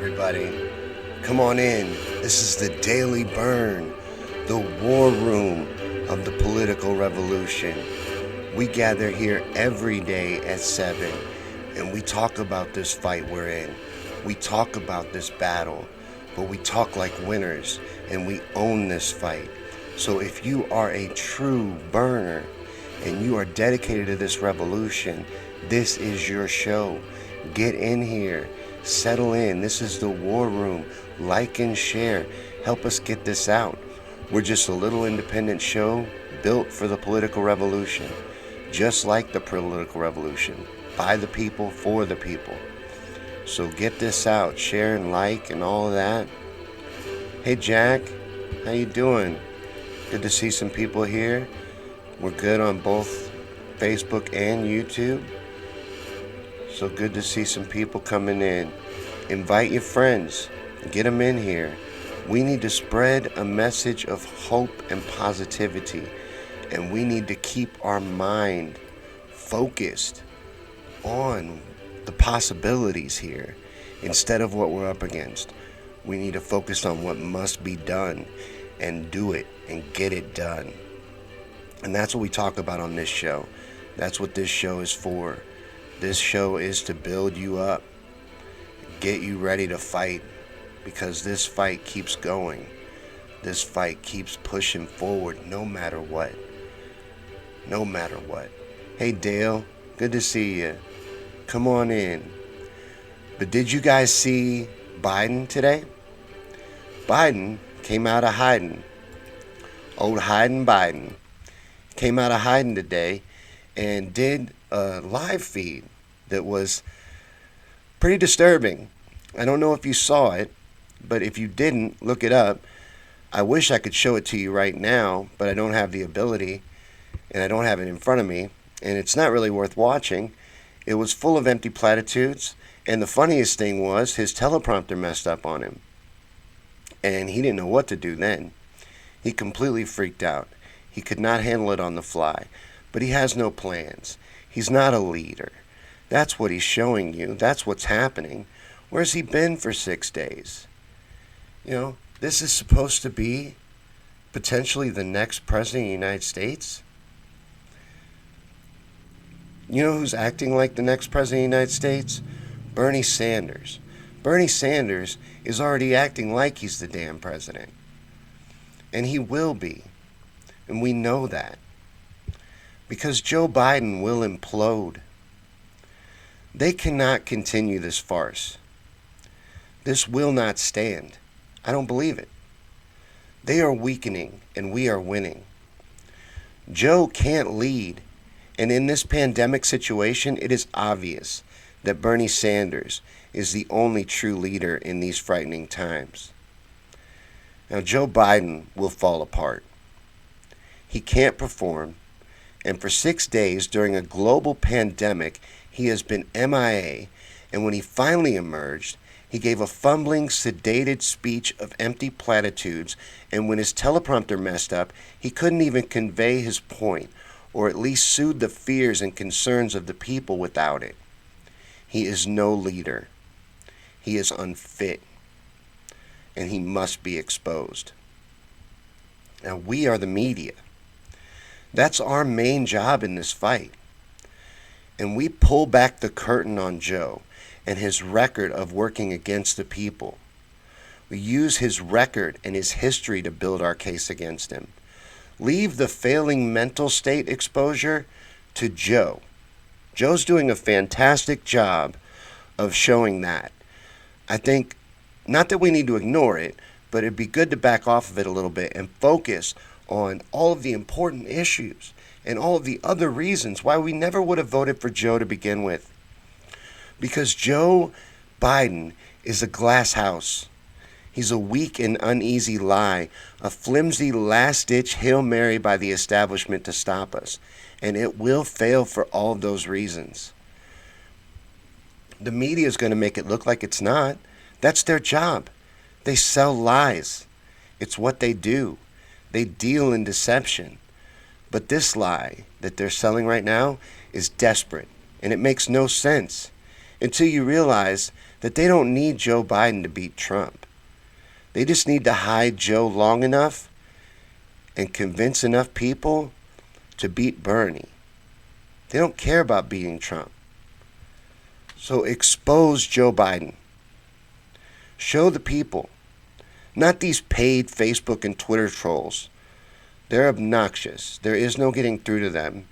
everybody. Come on in. This is the Daily Bern, the war room of the political revolution. We gather here every day at 7 and we talk about this fight we're in. We talk about this battle, but we talk like winners and we own this fight. So if you are a true burner and you are dedicated to this revolution, this is your show. Get in here. Settle in. This is the war room. Like and share. Help us get this out. We're just a little independent show built for the political revolution. Just like the political revolution. By the people, for the people. So get this out. Share and like and all of that. Hey Jack, how you doing? Good to see some people here. We're good on both Facebook and YouTube. So good to see some people coming in. Invite your friends. Get them in here. We need to spread a message of hope and positivity. And we need to keep our mind focused on the possibilities here instead of what we're up against. We need to focus on what must be done and do it and get it done. And that's what we talk about on this show. That's what this show is for. This show is to build you up, get you ready to fight, because this fight keeps going. This fight keeps pushing forward no matter what. No matter what. Hey Dale, good to see you. Come on in. But did you guys see Biden today? Biden came out of hiding. Old hiding Biden came out of hiding today and did a live feed that was pretty disturbing. I don't know if you saw it, but if you didn't, look it up. I wish I could show it to you right now, but I don't have the ability, and I don't have it in front of me, and it's not really worth watching. It was full of empty platitudes, and the funniest thing was his teleprompter messed up on him, and he didn't know what to do then. He completely freaked out. He could not handle it on the fly, but he has no plans. He's not a leader. That's what he's showing you. That's what's happening. Where's he been for 6 days? You know, this is supposed to be potentially the next president of the United States. You know who's acting like the next president of the United States? Bernie Sanders. Bernie Sanders is already acting like he's the damn president. And he will be. And we know that. Because Joe Biden will implode. They cannot continue this farce. This will not stand. I don't believe it. They are weakening and we are winning. Joe can't lead. And in this pandemic situation, it is obvious that Bernie Sanders is the only true leader in these frightening times. Now, Joe Biden will fall apart. He can't perform. And for 6 days during a global pandemic, he has been MIA. And when he finally emerged, he gave a fumbling, sedated speech of empty platitudes. And when his teleprompter messed up, he couldn't even convey his point, or at least soothe the fears and concerns of the people without it. He is no leader. He is unfit. And he must be exposed. Now, we are the media. That's our main job in this fight. And we pull back the curtain on Joe and his record of working against the people. We use his record and his history to build our case against him. Leave the failing mental state exposure to Joe. Joe's doing a fantastic job of showing that. I think, not that we need to ignore it, but it'd be good to back off of it a little bit and focus on all of the important issues and all of the other reasons why we never would have voted for Joe to begin with. Because Joe Biden is a glass house. He's a weak and uneasy lie, a flimsy last-ditch Hail Mary by the establishment to stop us. And it will fail for all of those reasons. The media is going to make it look like it's not. That's their job. They sell lies. It's what they do. They deal in deception. But this lie that they're selling right now is desperate, and it makes no sense until you realize that they don't need Joe Biden to beat Trump. They just need to hide Joe long enough and convince enough people to beat Bernie. They don't care about beating Trump. So expose Joe Biden. Show the people, not these paid Facebook and Twitter trolls. They're obnoxious. There is no getting through to them.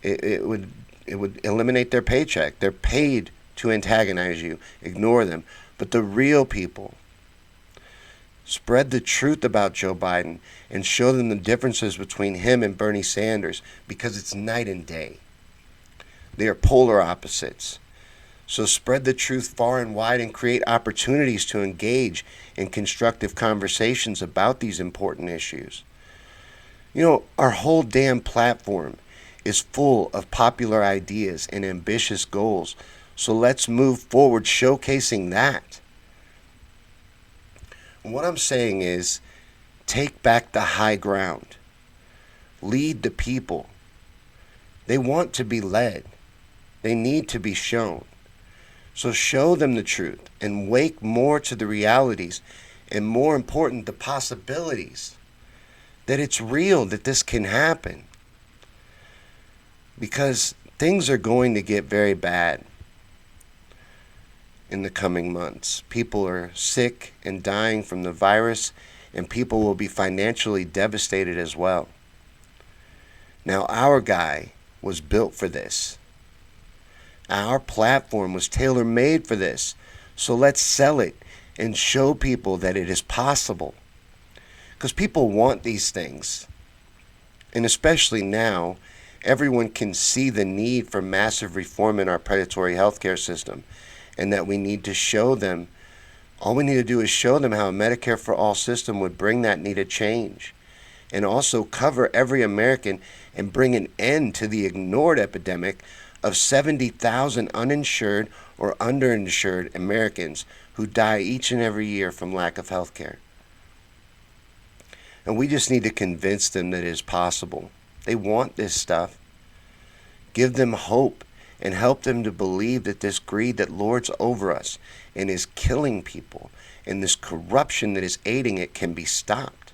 It would eliminate their paycheck. They're paid to antagonize you. Ignore them. But the real people, spread the truth about Joe Biden and show them the differences between him and Bernie Sanders, because it's night and day. They are polar opposites. So spread the truth far and wide and create opportunities to engage in constructive conversations about these important issues. You know, our whole damn platform is full of popular ideas and ambitious goals. So let's move forward showcasing that. What I'm saying is, take back the high ground. Lead the people. They want to be led. They need to be shown. So show them the truth and wake more to the realities, and more important, the possibilities that it's real, that this can happen. Because things are going to get very bad in the coming months. People are sick and dying from the virus, and people will be financially devastated as well. Now, our guy was built for this. Our platform was tailor-made for this. So let's sell it and show people that it is possible. Because people want these things. And especially now, everyone can see the need for massive reform in our predatory healthcare system, and that we need to show them. All we need to do is show them how a Medicare for All system would bring that needed change, and also cover every American and bring an end to the ignored epidemic of 70,000 uninsured or underinsured Americans who die each and every year from lack of health care. And we just need to convince them that it is possible. They want this stuff. Give them hope and help them to believe that this greed that lords over us and is killing people, and this corruption that is aiding it, can be stopped.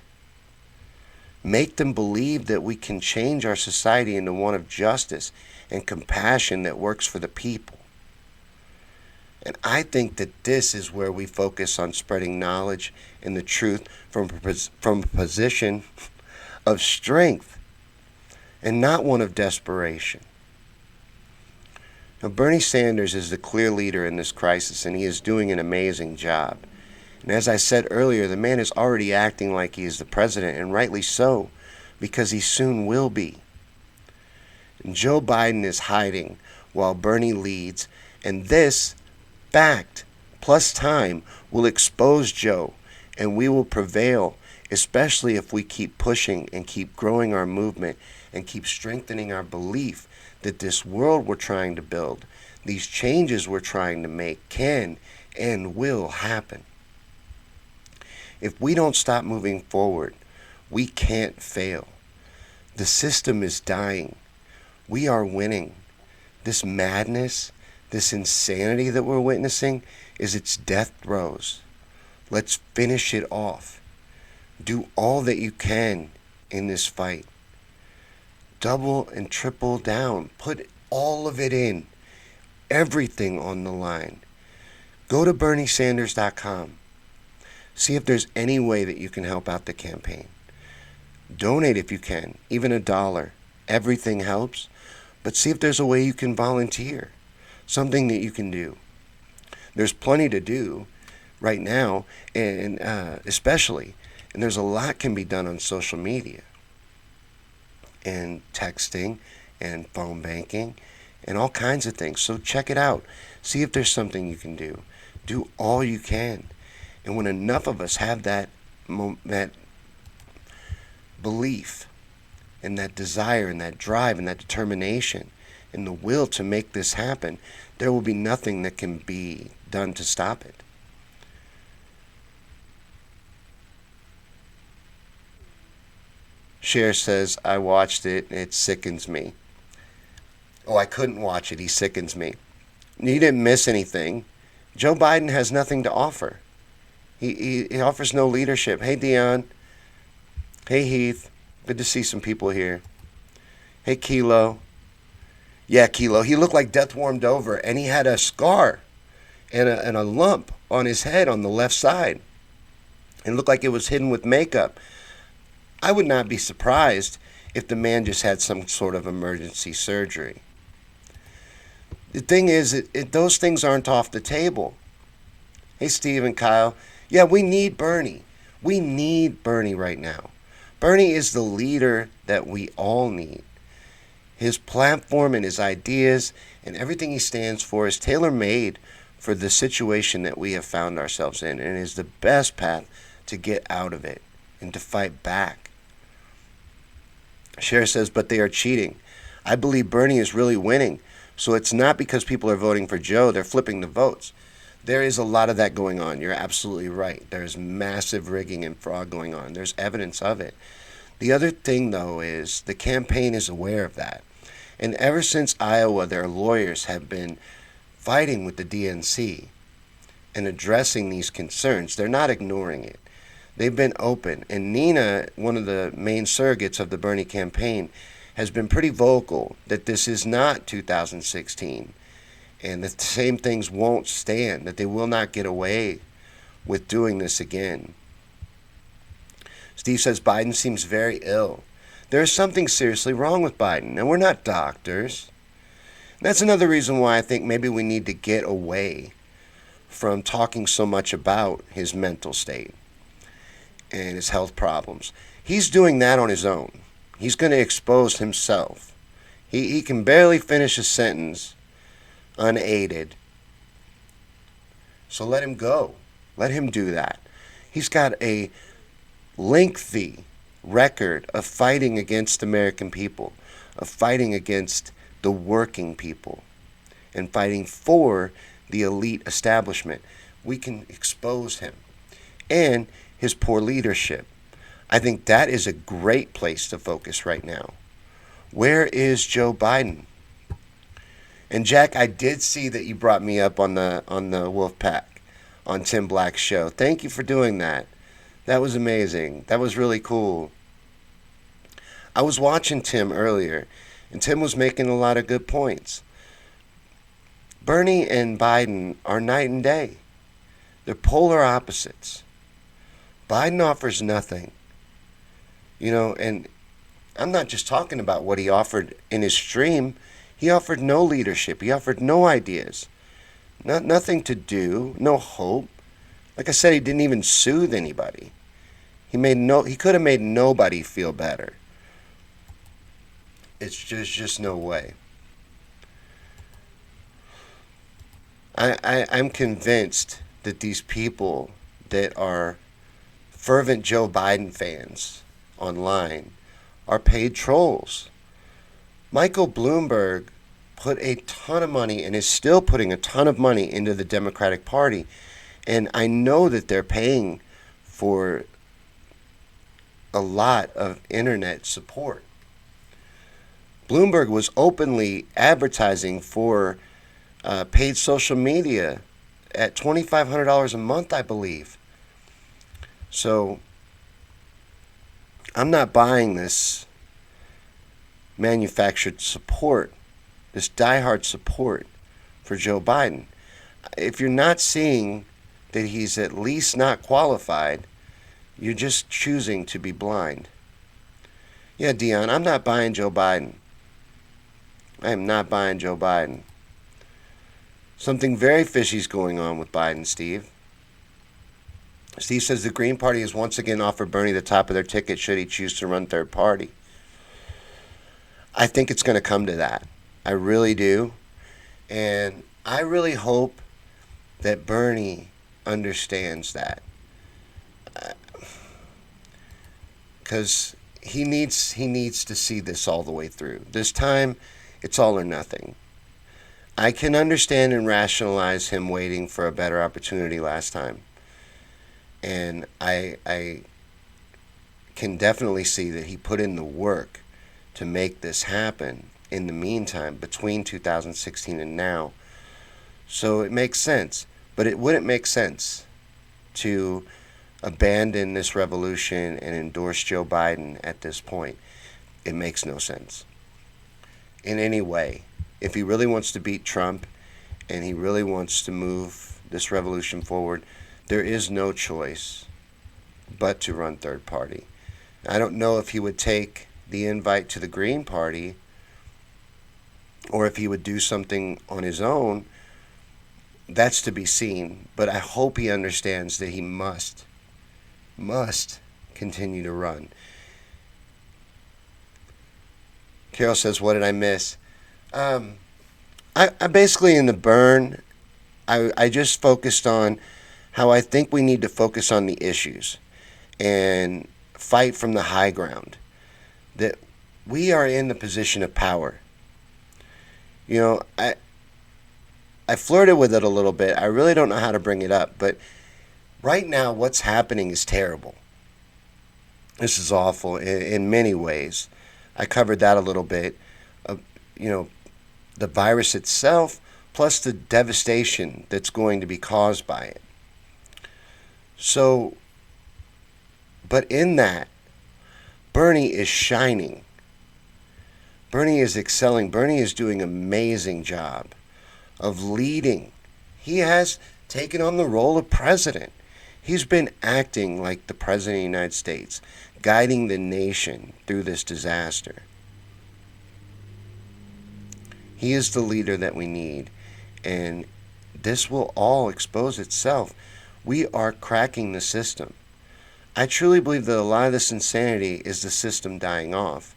Make them believe that we can change our society into one of justice and compassion that works for the people. And I think that this is where we focus on spreading knowledge and the truth from a position of strength and not one of desperation. Now, Bernie Sanders is the clear leader in this crisis, and he is doing an amazing job. And as I said earlier, the man is already acting like he is the president, and rightly so, because he soon will be. And Joe Biden is hiding while Bernie leads, and this fact plus time will expose Joe, and we will prevail, especially if we keep pushing and keep growing our movement and keep strengthening our belief that this world we're trying to build, these changes we're trying to make, can and will happen. If we don't stop moving forward, we can't fail. The system is dying. We are winning. This madness, this insanity that we're witnessing is its death throes. Let's finish it off. Do all that you can in this fight. Double and triple down. Put all of it in. Everything on the line. Go to BernieSanders.com. See if there's any way that you can help out the campaign. Donate if you can, even $1. Everything helps. But see if there's a way you can volunteer. Something that you can do. There's plenty to do right now, and especially, and there's a lot can be done on social media and texting and phone banking and all kinds of things. So check it out. See if there's something you can do. Do all you can. And when enough of us have that belief and that desire and that drive and that determination and the will to make this happen, there will be nothing that can be done to stop it. Cher says, I watched it, it sickens me. Oh, I couldn't watch it, he sickens me. You didn't miss anything. Joe Biden has nothing to offer. He offers no leadership. Hey, Dion. Hey, Heath. Good to see some people here. Hey, Kilo. Yeah, Kilo. He looked like death warmed over, and he had a scar and a lump on his head on the left side. It looked like it was hidden with makeup. I would not be surprised if the man just had some sort of emergency surgery. The thing is, those things aren't off the table. Hey, Steve and Kyle. Yeah, we need Bernie. We need Bernie right now. Bernie is the leader that we all need. His platform and his ideas and everything he stands for is tailor-made for the situation that we have found ourselves in, and is the best path to get out of it and to fight back. Cher says, but they are cheating. I believe Bernie is really winning. So it's not because people are voting for Joe, they're flipping the votes. There is a lot of that going on. You're absolutely right. There's massive rigging and fraud going on. There's evidence of it. The other thing, though, is the campaign is aware of that. And ever since Iowa, their lawyers have been fighting with the DNC and addressing these concerns. They're not ignoring it. They've been open. And Nina, one of the main surrogates of the Bernie campaign, has been pretty vocal that this is not 2016 and that the same things won't stand, that they will not get away with doing this again. Steve says Biden seems very ill. There is something seriously wrong with Biden, and we're not doctors. That's another reason why I think maybe we need to get away from talking so much about his mental state and his health problems. He's doing that on his own. He's going to expose himself. He can barely finish a sentence unaided. So let him go. Let him do that. He's got a lengthy record of fighting against American people, of fighting against the working people, and fighting for the elite establishment. We can expose him. And his poor leadership. I think that is a great place to focus right now. Where is Joe Biden? And Jack, I did see that you brought me up on the Wolf Pack on Tim Black's show. Thank you for doing that. That was amazing. That was really cool. I was watching Tim earlier, and Tim was making a lot of good points. Bernie and Biden are night and day. They're polar opposites. Biden offers nothing. And I'm not just talking about what he offered in his stream. He offered no leadership. He offered no ideas. Nothing to do, no hope. Like I said, he didn't even soothe anybody. He could have made nobody feel better. It's just no way. I'm convinced that these people that are fervent Joe Biden fans online are paid trolls. Michael Bloomberg put a ton of money and is still putting a ton of money into the Democratic Party. And I know that they're paying for a lot of internet support. Bloomberg was openly advertising for paid social media at $2,500 a month, I believe. So I'm not buying this manufactured support, this diehard support for Joe Biden. If you're not seeing that he's at least not qualified, you're just choosing to be blind. Yeah, Dion, I'm not buying Joe Biden. I am not buying Joe Biden. Something very fishy is going on with Biden, Steve. Steve says the Green Party has once again offered Bernie the top of their ticket should he choose to run third party. I think it's going to come to that. I really do. And I really hope that Bernie understands that. Because he needs to see this all the way through. This time, it's all or nothing. I can understand and rationalize him waiting for a better opportunity last time. And I can definitely see that he put in the work to make this happen in the meantime, between 2016 and now. So it makes sense. But it wouldn't make sense to abandon this revolution and endorse Joe Biden at this point. It makes no sense in any way. If he really wants to beat Trump and he really wants to move this revolution forward, there is no choice but to run third party. I don't know if he would take the invite to the Green Party or if he would do something on his own. That's to be seen. But I hope he understands that he must continue to run. Carol says, what did I miss? I basically, in the Bern, I just focused on how I think we need to focus on the issues and fight from the high ground. That we are in the position of power. You know, I flirted with it a little bit. I really don't know how to bring it up, but right now what's happening is terrible. This is awful in many ways. I covered that a little bit. You know, the virus itself, plus the devastation that's going to be caused by it. So, but in that, Bernie is shining. Bernie is excelling. Bernie is doing an amazing job of leading. He has taken on the role of president. He's been acting like the president of the United States, guiding the nation through this disaster. He is the leader that we need, and this will all expose itself. We are cracking the system. I truly believe that a lot of this insanity is the system dying off.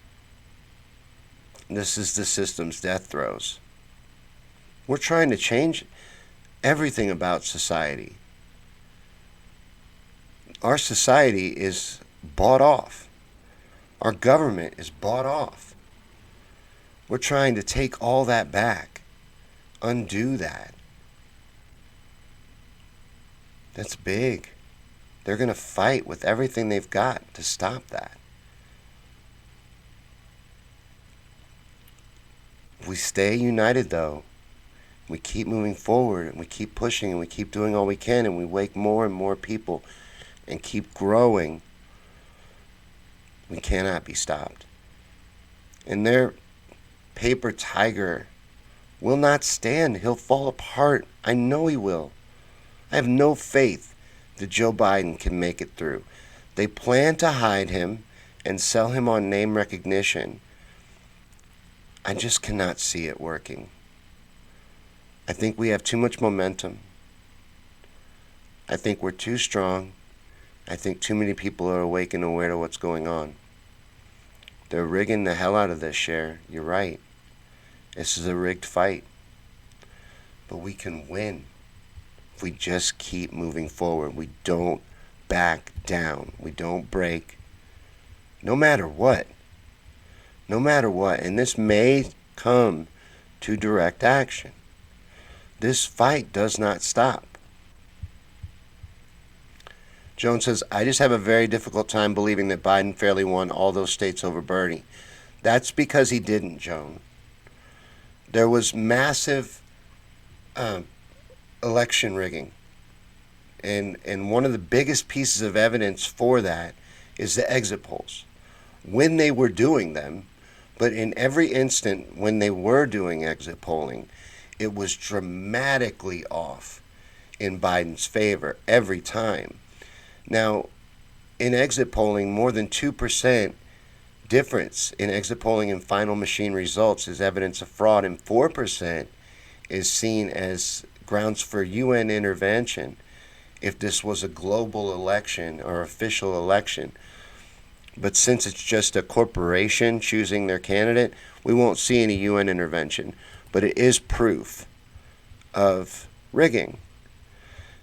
This is the system's death throes. We're trying to change everything about society. Our society is bought off. Our government is bought off. We're trying to take all that back, undo that. That's big. They're going to fight with everything they've got to stop that. If we stay united, though, we keep moving forward and we keep pushing and we keep doing all we can and we wake more and more people and keep growing, we cannot be stopped. And their paper tiger will not stand. He'll fall apart. I know he will. I have no faith that Joe Biden can make it through. They plan to hide him and sell him on name recognition. I just cannot see it working. I think we have too much momentum. I think we're too strong. I think too many people are awake and aware to what's going on. They're rigging the hell out of this, Cher. You're right. This is a rigged fight. But we can win if we just keep moving forward. We don't back down. We don't break. No matter what. No matter what. And this may come to direct action. This fight does not stop. Joan says, I just have a very difficult time believing that Biden fairly won all those states over Bernie. That's because he didn't, Joan. There was massive election rigging. And one of the biggest pieces of evidence for that is the exit polls. When they were doing them, but in every instant when they were doing exit polling, it was dramatically off in Biden's favor every time. Now, in exit polling, more than 2% difference in exit polling and final machine results is evidence of fraud, and 4% is seen as grounds for UN intervention if this was a global election or official election. But since it's just a corporation choosing their candidate, we won't see any UN intervention. But it is proof of rigging.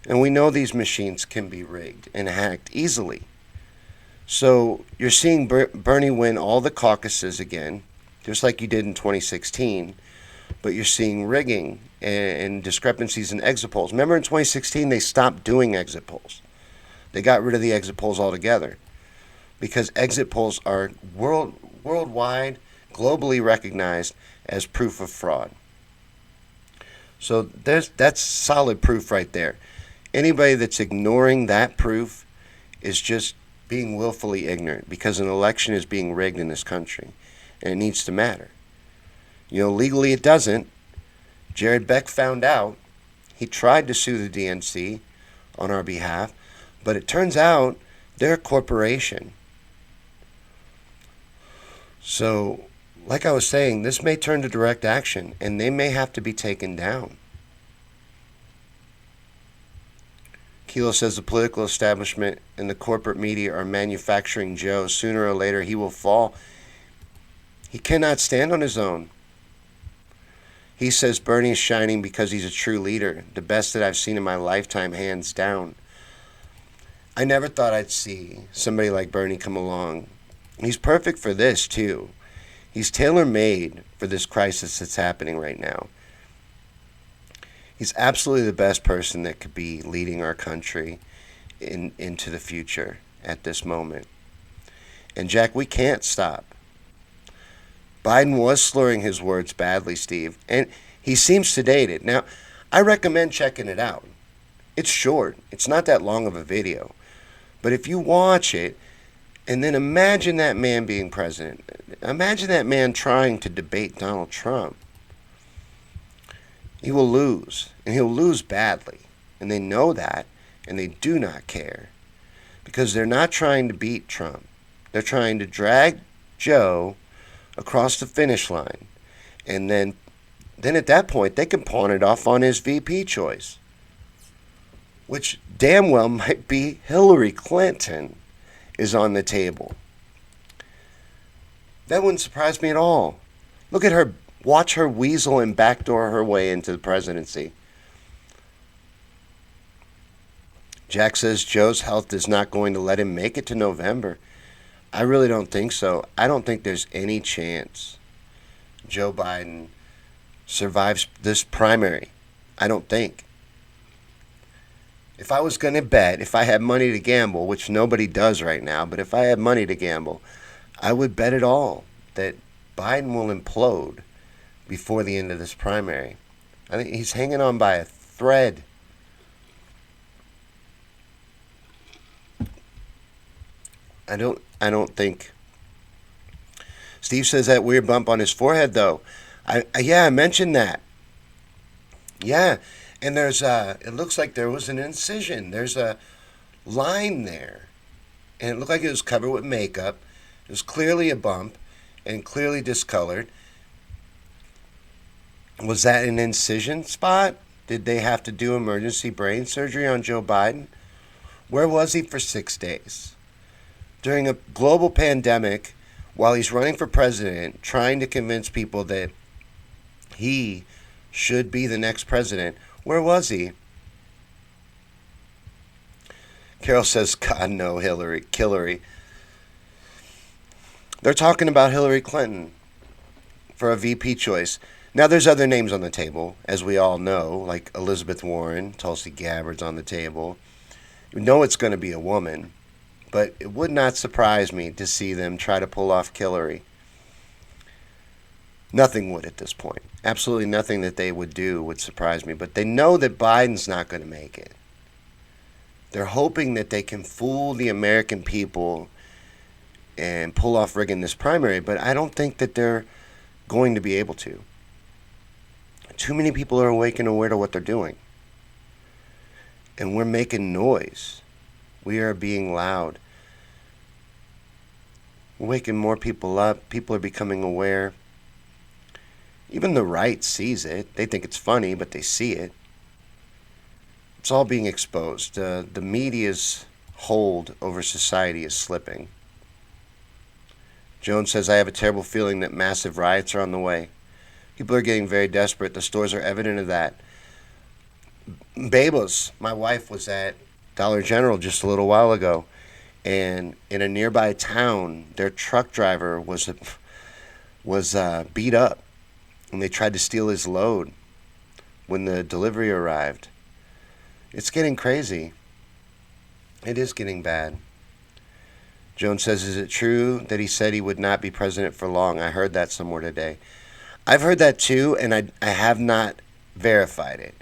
And we know these machines can be rigged and hacked easily. So you're seeing Bernie win all the caucuses again, just like you did in 2016, but you're seeing rigging and discrepancies in exit polls. Remember in 2016, they stopped doing exit polls. They got rid of the exit polls altogether because exit polls are worldwide, globally recognized as proof of fraud. So that's solid proof right there. Anybody that's ignoring that proof is just being willfully ignorant, because an election is being rigged in this country and it needs to matter. Legally it doesn't. Jared Beck found out. He tried to sue the DNC on our behalf, but it turns out they're a corporation. So, like I was saying, this may turn to direct action and they may have to be taken down. Kilo says the political establishment and the corporate media are manufacturing Joe. Sooner or later he will fall. He cannot stand on his own. He says Bernie's shining because he's a true leader, the best that I've seen in my lifetime, hands down. I never thought I'd see somebody like Bernie come along. He's perfect for this, too. He's tailor-made for this crisis that's happening right now. He's absolutely the best person that could be leading our country into the future at this moment. And Jack, we can't stop. Biden was slurring his words badly, Steve, and he seems sedated. Now, I recommend checking it out. It's short. It's not that long of a video. But if you watch it, and then imagine that man being president. Imagine that man trying to debate Donald Trump. He will lose, and he'll lose badly. And they know that, and they do not care. Because they're not trying to beat Trump. They're trying to drag Joe across the finish line. And then at that point, they can pawn it off on his VP choice. Which damn well might be Hillary Clinton is on the table. That wouldn't surprise me at all. Look at her. Watch her weasel and backdoor her way into the presidency. Jack says Joe's health is not going to let him make it to November. I really don't think so. I don't think there's any chance Joe Biden survives this primary. I don't think. If I was going to bet, if I had money to gamble, which nobody does right now, but if I had money to gamble, I would bet it all that Biden will implode before the end of this primary. I think he's hanging on by a thread. I don't think. Steve says that weird bump on his forehead, though. I mentioned that. Yeah, and there's it looks like there was an incision. There's a line there, and it looked like it was covered with makeup. It was clearly a bump, and clearly discolored. Was that an incision spot? Did they have to do emergency brain surgery on Joe Biden? Where was he for 6 days? During a global pandemic, while he's running for president, trying to convince people that he should be the next president, where was he? Carol says, God, no, Hillary. They're talking about Hillary Clinton for a VP choice. Now, there's other names on the table, as we all know, like Elizabeth Warren, Tulsi Gabbard's on the table. You know it's going to be a woman, but it would not surprise me to see them try to pull off Hillary. Nothing would at this point. Absolutely nothing that they would do would surprise me, but they know that Biden's not going to make it. They're hoping that they can fool the American people and pull off rigging this primary, but I don't think that they're going to be able to. Too many people are awake and aware to what they're doing. And we're making noise. We are being loud. We're waking more people up. People are becoming aware. Even the right sees it. They think it's funny, but they see it. It's all being exposed. The media's hold over society is slipping. Jones says, I have a terrible feeling that massive riots are on the way. People are getting very desperate. The stores are evident of that. Babos, my wife, was at Dollar General just a little while ago, and in a nearby town, their truck driver was beat up, and they tried to steal his load when the delivery arrived. It's getting crazy. It is getting bad. Jones says, is it true that he said he would not be president for long? I heard that somewhere today. I've heard that too, and I have not verified it.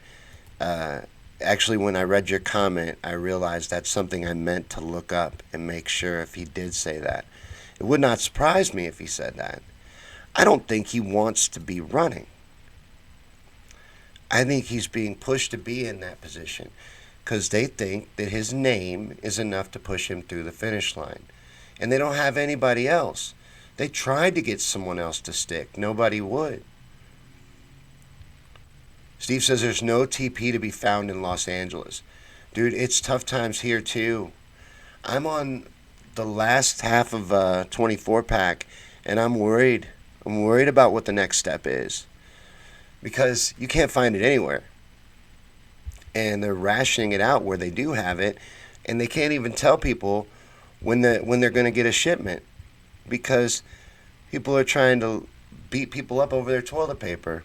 Uh, Actually, when I read your comment, I realized that's something I meant to look up and make sure if he did say that. It would not surprise me if he said that. I don't think he wants to be running. I think he's being pushed to be in that position because they think that his name is enough to push him through the finish line. And they don't have anybody else. They tried to get someone else to stick. Nobody would. Steve says there's no TP to be found in Los Angeles. Dude, it's tough times here too. I'm on the last half of a 24 pack and I'm worried. I'm worried about what the next step is because you can't find it anywhere. And they're rationing it out where they do have it and they can't even tell people when they're going to get a shipment because people are trying to beat people up over their toilet paper.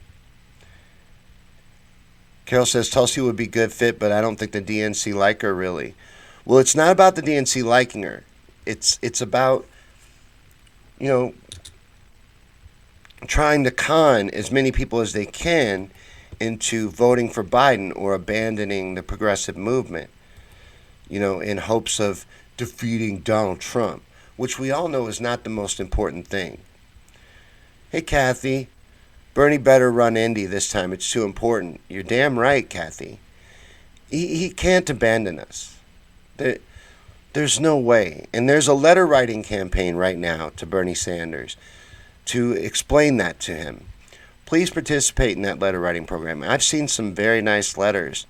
Carol says Tulsi would be good fit, but I don't think the DNC like her really. Well, it's not about the DNC liking her. It's about, you know, trying to con as many people as they can into voting for Biden or abandoning the progressive movement, you know, in hopes of defeating Donald Trump, which we all know is not the most important thing. Hey, Kathy, Bernie better run Indy this time. It's too important. You're damn right, Kathy. He can't abandon us. There's no way. And there's a letter writing campaign right now to Bernie Sanders to explain that to him. Please participate in that letter writing program. I've seen some very nice letters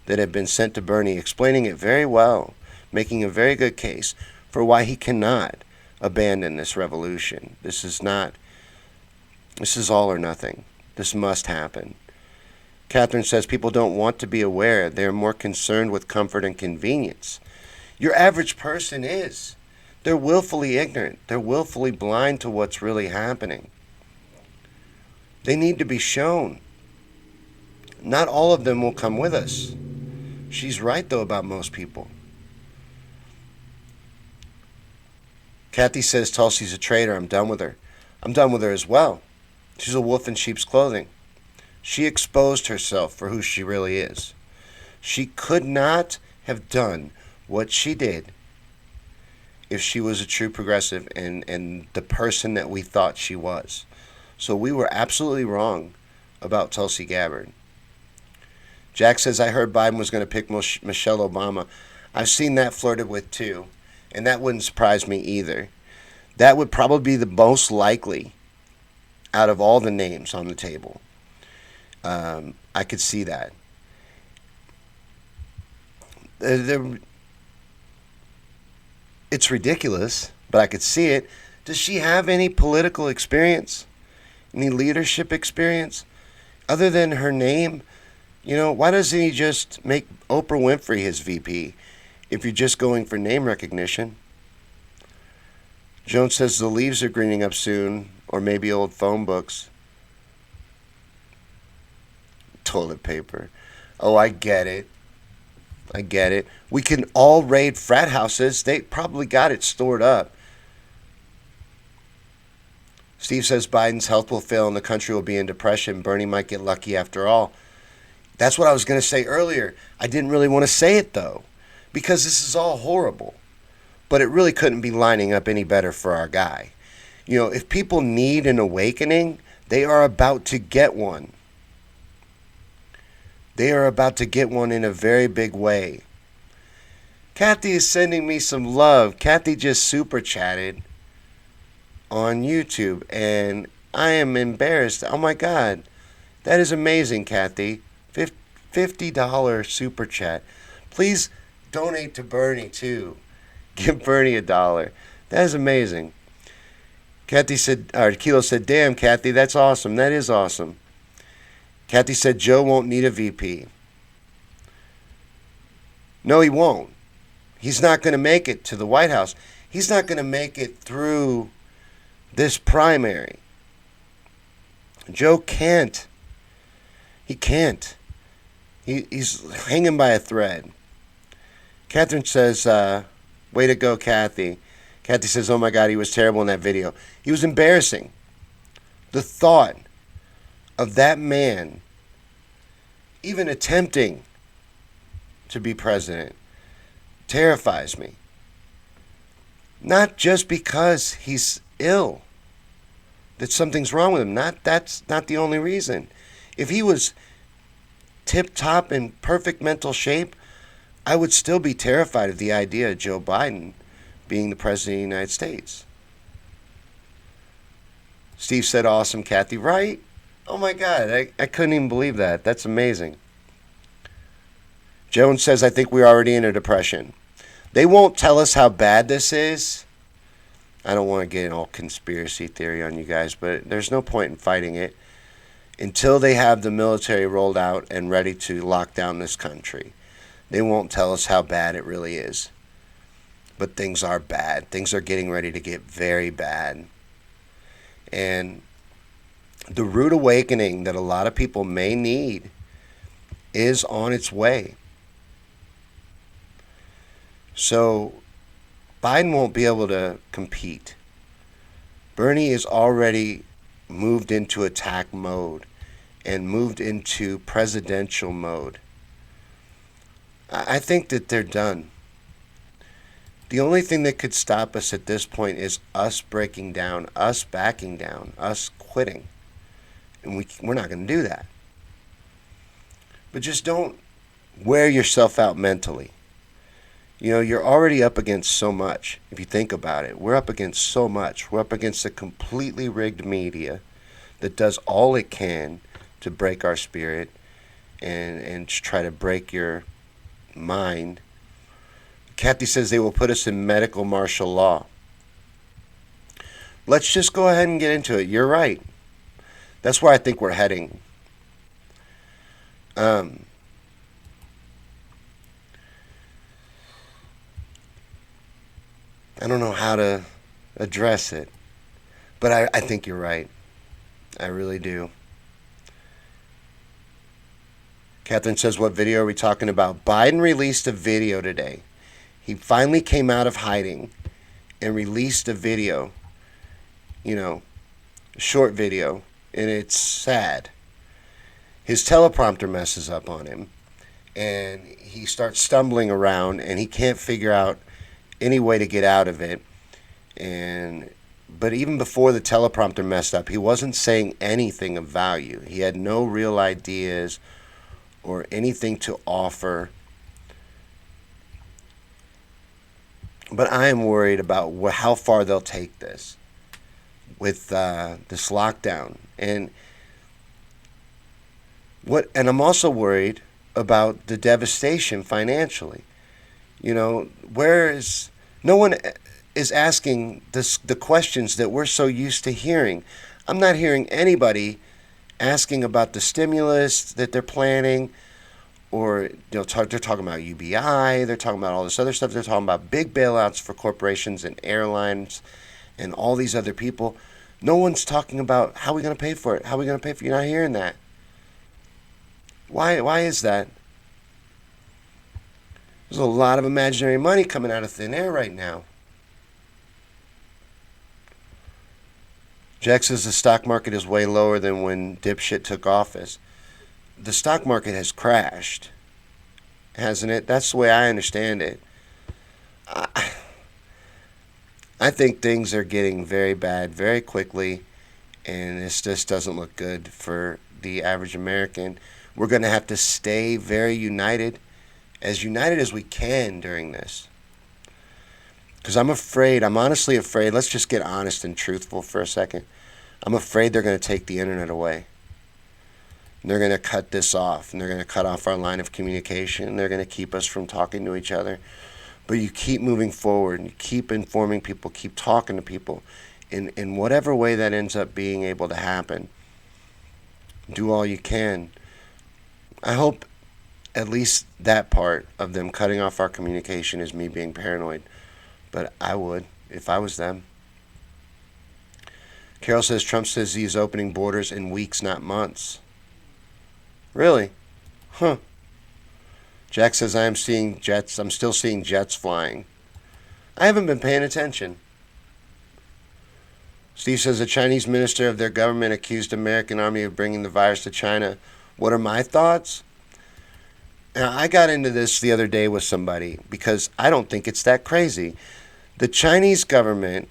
that have been sent to Bernie explaining it very well, making a very good case for why he cannot abandon this revolution. This is all or nothing. This must happen. Catherine says people don't want to be aware. They're more concerned with comfort and convenience. Your average person is. They're willfully ignorant. They're willfully blind to what's really happening. They need to be shown. Not all of them will come with us. She's right, though, about most people. Kathy says Tulsi's a traitor. I'm done with her. I'm done with her as well. She's a wolf in sheep's clothing. She exposed herself for who she really is. She could not have done what she did if she was a true progressive and the person that we thought she was. So we were absolutely wrong about Tulsi Gabbard. Jack says, I heard Biden was going to pick Michelle Obama. I've seen that flirted with too, and that wouldn't surprise me either. That would probably be the most likely out of all the names on the table. I could see that. It's ridiculous, but I could see it. Does she have any political experience? Any leadership experience? Other than her name? You know, why doesn't he just make Oprah Winfrey his VP if you're just going for name recognition? Jones says the leaves are greening up soon, or maybe old phone books. Toilet paper. Oh, I get it. I get it. We can all raid frat houses. They probably got it stored up. Steve says Biden's health will fail and the country will be in depression. Bernie might get lucky after all. That's what I was going to say earlier. I didn't really want to say it, though, because this is all horrible. But it really couldn't be lining up any better for our guy. You know, if people need an awakening, they are about to get one. They are about to get one in a very big way. Kathy is sending me some love. Kathy just super chatted on YouTube, and I am embarrassed. Oh my God, that is amazing, Kathy. $50 super chat. Please donate to Bernie too. Give Bernie $1. That is amazing. Kathy said, or Kilo said, damn, Kathy, that's awesome. That is awesome. Kathy said Joe won't need a VP. No, he won't. He's not going to make it to the White House. He's not going to make it through this primary. Joe can't. He can't. He's hanging by a thread. Catherine says, way to go, Kathy. Kathy says, oh my God, he was terrible in that video. He was embarrassing. The thought of that man even attempting to be president terrifies me. Not just because he's ill, that something's wrong with him. That's not the only reason. If he was tip top in perfect mental shape, I would still be terrified of the idea of Joe Biden being the president of the United States. Steve said, awesome, Kathy. Right? Oh my God, I couldn't even believe that. That's amazing. Jones says, I think we're already in a depression. They won't tell us how bad this is. I don't want to get all conspiracy theory on you guys, but there's no point in fighting it until they have the military rolled out and ready to lock down this country. They won't tell us how bad it really is. But things are bad. Things are getting ready to get very bad. And the rude awakening that a lot of people may need is on its way. So Biden won't be able to compete. Bernie is already moved into attack mode and moved into presidential mode. I think that they're done. The only thing that could stop us at this point is us breaking down, us backing down, us quitting. And we're not going to do that. But just don't wear yourself out mentally. You know, you're already up against so much. If you think about it, we're up against so much. We're up against a completely rigged media that does all it can to break our spirit and try to break your mind. Kathy says they will put us in medical martial law. Let's just go ahead and get into it. You're right. That's where I think we're heading. I don't know how to address it, but I think you're right. I really do. Catherine says, what video are we talking about? Biden released a video today. He finally came out of hiding and released a video, a short video, and it's sad. His teleprompter messes up on him, and he starts stumbling around, and he can't figure out any way to get out of it. But even before the teleprompter messed up, he wasn't saying anything of value. He had no real ideas or anything to offer. But I am worried about how far they'll take this with this lockdown. And I'm also worried about the devastation financially. No one is asking the questions that we're so used to hearing. I'm not hearing anybody asking about the stimulus that they're planning, or they're talking about UBI, they're talking about all this other stuff, they're talking about big bailouts for corporations and airlines and all these other people. No one's talking about how are we going to pay for it, how are we going to pay for it. You're not hearing that. Why is that? There's a lot of imaginary money coming out of thin air right now. Jack says the stock market is way lower than when dipshit took office. The stock market has crashed, hasn't it? That's the way I understand it. I think things are getting very bad very quickly, and this just doesn't look good for the average American. We're going to have to stay very united as we can during this. Because I'm honestly afraid, let's just get honest and truthful for a second. I'm afraid they're going to take the internet away. And they're going to cut this off, and they're going to cut off our line of communication, and they're going to keep us from talking to each other. But you keep moving forward, and you keep informing people, keep talking to people, in whatever way that ends up being able to happen. Do all you can. I hope at least that part of them cutting off our communication is me being paranoid. But I would, if I was them. Carol says, Trump says he's opening borders in weeks, not months. Really? Huh. Jack says, I'm still seeing jets flying. I haven't been paying attention. Steve says, a Chinese minister of their government accused American army of bringing the virus to China. What are my thoughts? Now, I got into this the other day with somebody because I don't think it's that crazy. The Chinese government,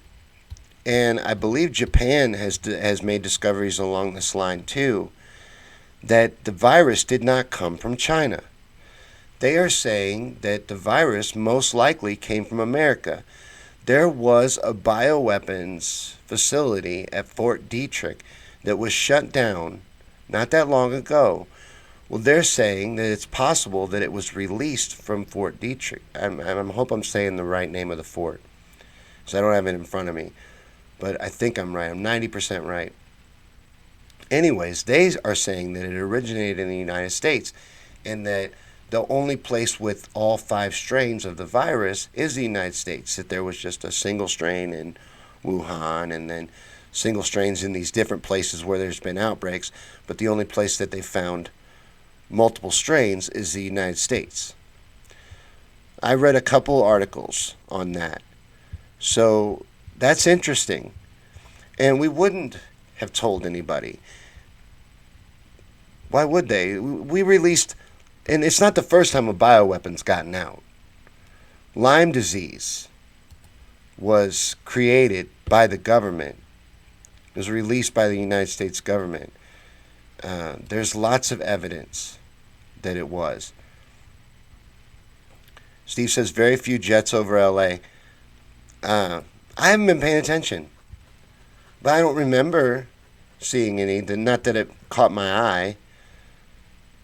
and I believe Japan has made discoveries along this line too, that the virus did not come from China. They are saying that the virus most likely came from America. There was a bioweapons facility at Fort Detrick that was shut down not that long ago. Well, they're saying that it's possible that it was released from Fort Detrick. I hope I'm saying the right name of the fort, because I don't have it in front of me. But I think I'm right. I'm 90% right. Anyways, they are saying that it originated in the United States and that the only place with all 5 strains of the virus is the United States. That there was just a single strain in Wuhan and then single strains in these different places where there's been outbreaks, but the only place that they found multiple strains is the United States. I read a couple articles on that. So that's interesting. And we wouldn't have told anybody. Why would they? We released, and it's not the first time a bioweapon's gotten out. Lyme disease was created by the government. It was released by the United States government. There's lots of evidence that it was. Steve says very few jets over LA. I haven't been paying attention, but I don't remember seeing any. Not that it caught my eye.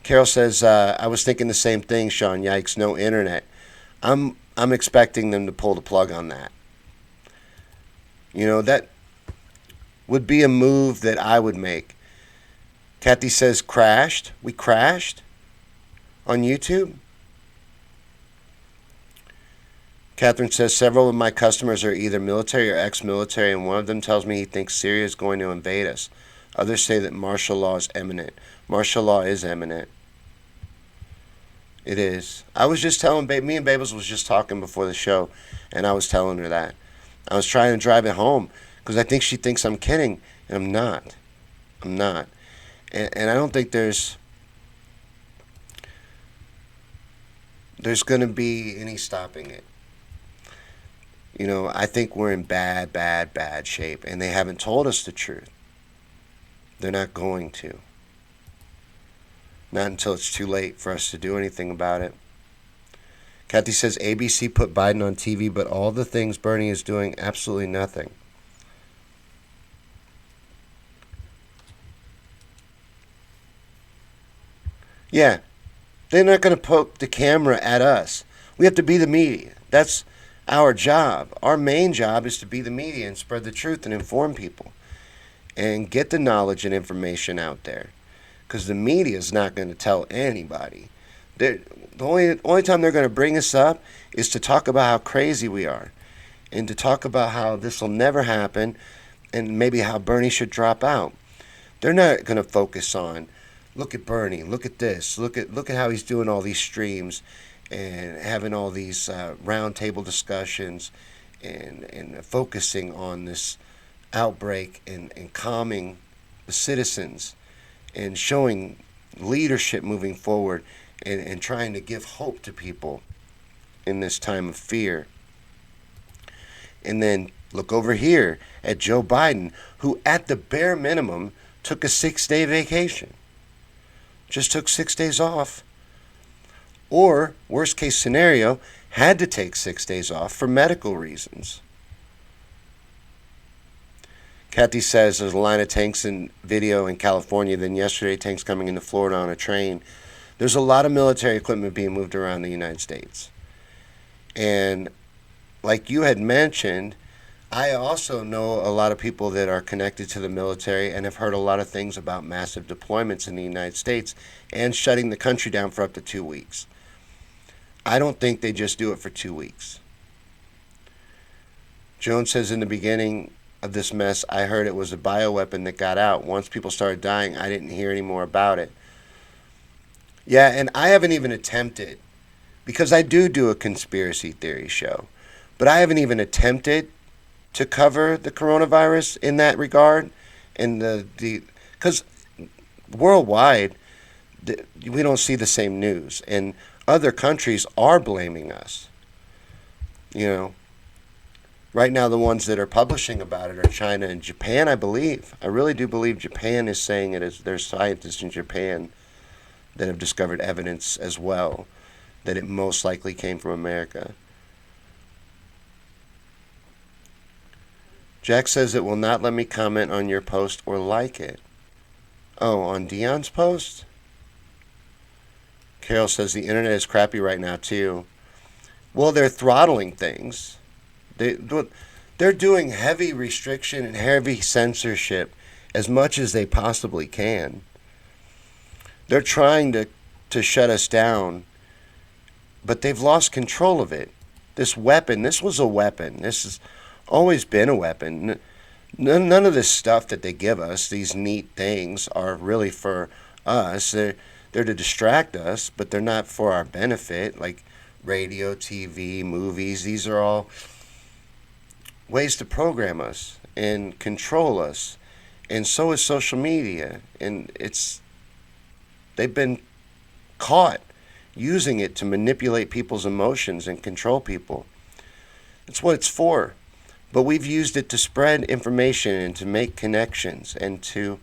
Carol says I was thinking the same thing, Sean. Yikes, no internet. I'm expecting them to pull the plug on that. You know, that would be a move that I would make. Kathy says crashed. We crashed on YouTube. Catherine says several of my customers are either military or ex-military, and one of them tells me he thinks Syria is going to invade us. Others say that martial law is imminent. Martial law is imminent. It is. I was just telling me and Babels was just talking before the show, and I was telling her that. I was trying to drive it home because I think she thinks I'm kidding, and I'm not. I'm not. And I don't think there's going to be any stopping it. You know, I think we're in bad shape, and they haven't told us the truth. They're not going to. Not until it's too late for us to do anything about it. Kathy says ABC put Biden on TV, but all the things Bernie is doing, absolutely nothing. Yeah, they're not going to poke the camera at us. We have to be the media. That's our job. Our main job is to be the media and spread the truth and inform people and get the knowledge and information out there. Because the media is not going to tell anybody. The only time they're going to bring us up is to talk about how crazy we are and to talk about how this will never happen and maybe how Bernie should drop out. They're not going to focus on, look at Bernie, look at this, look at how he's doing all these streams and having all these roundtable discussions and focusing on this outbreak and calming the citizens and showing leadership moving forward and trying to give hope to people in this time of fear. And then look over here at Joe Biden, who at the bare minimum took a 6-day vacation. Just took 6 days off. Or, worst case scenario, had to take 6 days off for medical reasons. Kathy says there's a line of tanks in video in California, then yesterday tanks coming into Florida on a train. There's a lot of military equipment being moved around the United States. And like you had mentioned, I also know a lot of people that are connected to the military and have heard a lot of things about massive deployments in the United States and shutting the country down for up to 2 weeks. I don't think they just do it for 2 weeks. Jones says in the beginning of this mess, I heard it was a bioweapon that got out. Once people started dying, I didn't hear any more about it. Yeah, and I haven't even attempted, because I do a conspiracy theory show, but I haven't even attempted to cover the coronavirus in that regard. And because worldwide, we don't see the same news. And other countries are blaming us. You know, right now the ones that are publishing about it are China and Japan, I believe. I really do believe Japan is saying it. Is there's scientists in Japan that have discovered evidence as well that it most likely came from America. Jack says it will not let me comment on your post or like it. Oh, on Dion's post? Carol says the internet is crappy right now too. Well, they're throttling things. They're doing heavy restriction and heavy censorship as much as they possibly can. They're trying to shut us down, but they've lost control of it. This weapon, this was a weapon. This has always been a weapon. None of this stuff that they give us, these neat things, are really for us. They're to distract us, but they're not for our benefit. Like radio, TV, movies, these are all ways to program us and control us. And so is social media. And they've been caught using it to manipulate people's emotions and control people. That's what it's for. But we've used it to spread information and to make connections and to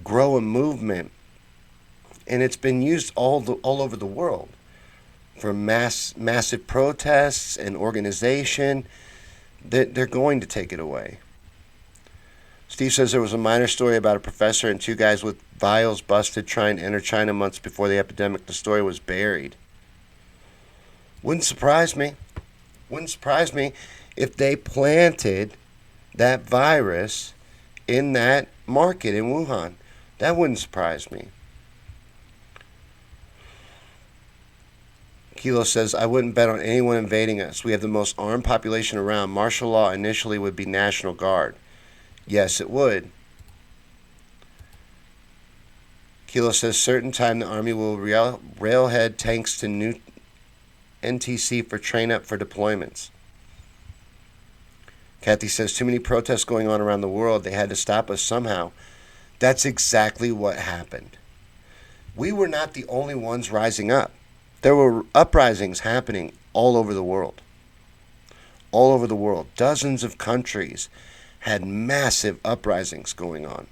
grow a movement. And it's been used all over the world for massive protests and organization. They're going to take it away. Steve says there was a minor story about a professor and two guys with vials busted trying to enter China months before the epidemic. The story was buried. Wouldn't surprise me. Wouldn't surprise me if they planted that virus in that market in Wuhan. That wouldn't surprise me. Kilo says, I wouldn't bet on anyone invading us. We have the most armed population around. Martial law initially would be National Guard. Yes, it would. Kilo says, certain time the Army will railhead tanks to new NTC for train up for deployments. Kathy says, too many protests going on around the world. They had to stop us somehow. That's exactly what happened. We were not the only ones rising up. There were uprisings happening all over the world. All over the world. Dozens of countries had massive uprisings going on.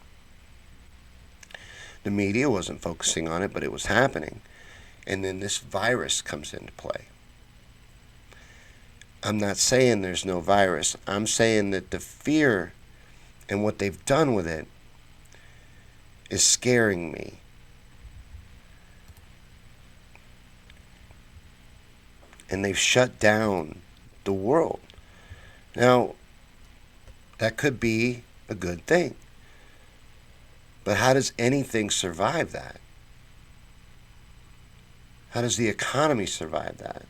The media wasn't focusing on it, but it was happening. And then this virus comes into play. I'm not saying there's no virus. I'm saying that the fear and what they've done with it is scaring me. And they've shut down the world. Now, that could be a good thing. But how does anything survive that? How does the economy survive that?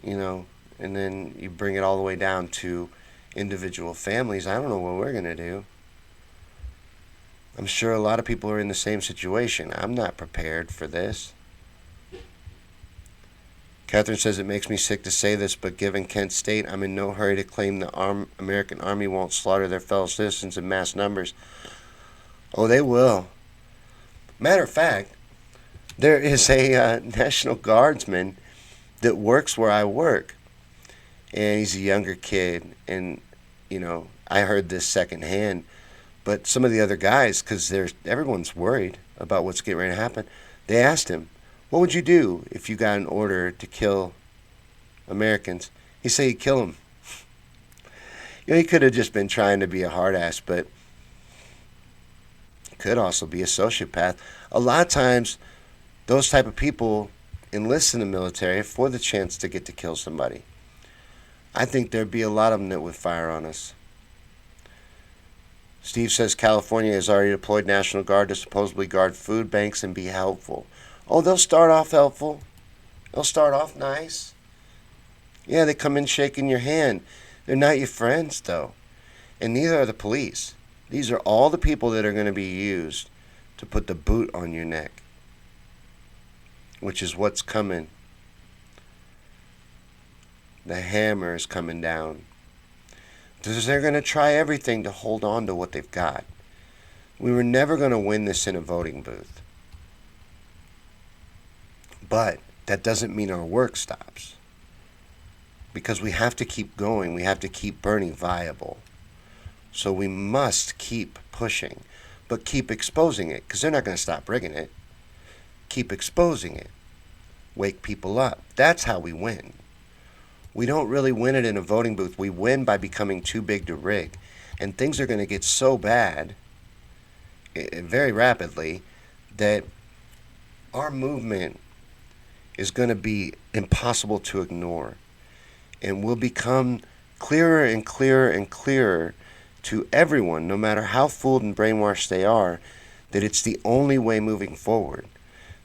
You know, and then you bring it all the way down to individual families. I don't know what we're going to do. I'm sure a lot of people are in the same situation. I'm not prepared for this. Catherine says, it makes me sick to say this, but given Kent State, I'm in no hurry to claim the American Army won't slaughter their fellow citizens in mass numbers. Oh, they will. Matter of fact, there is a National Guardsman that works where I work. And he's a younger kid. And, you know, I heard this secondhand. But some of the other guys, because everyone's worried about what's getting ready to happen, they asked him, what would you do if you got an order to kill Americans? He said he'd kill them. You know, he could have just been trying to be a hard ass, but he could also be a sociopath. A lot of times, those type of people enlist in the military for the chance to get to kill somebody. I think there'd be a lot of them that would fire on us. Steve says California has already deployed National Guard to supposedly guard food banks and be helpful. Oh, they'll start off helpful. They'll start off nice. Yeah, they come in shaking your hand. They're not your friends, though. And neither are the police. These are all the people that are going to be used to put the boot on your neck, which is what's coming. The hammer is coming down. Because they're going to try everything to hold on to what they've got. We were never going to win this in a voting booth. But that doesn't mean our work stops, because we have to keep going. We have to keep Bernie viable. So we must keep pushing, but keep exposing it, because they're not going to stop rigging it. Keep exposing it. Wake people up. That's how we win. We don't really win it in a voting booth. We win by becoming too big to rig. And things are going to get so bad very rapidly that our movement is going to be impossible to ignore. And will become clearer and clearer and clearer to everyone, no matter how fooled and brainwashed they are, that it's the only way moving forward,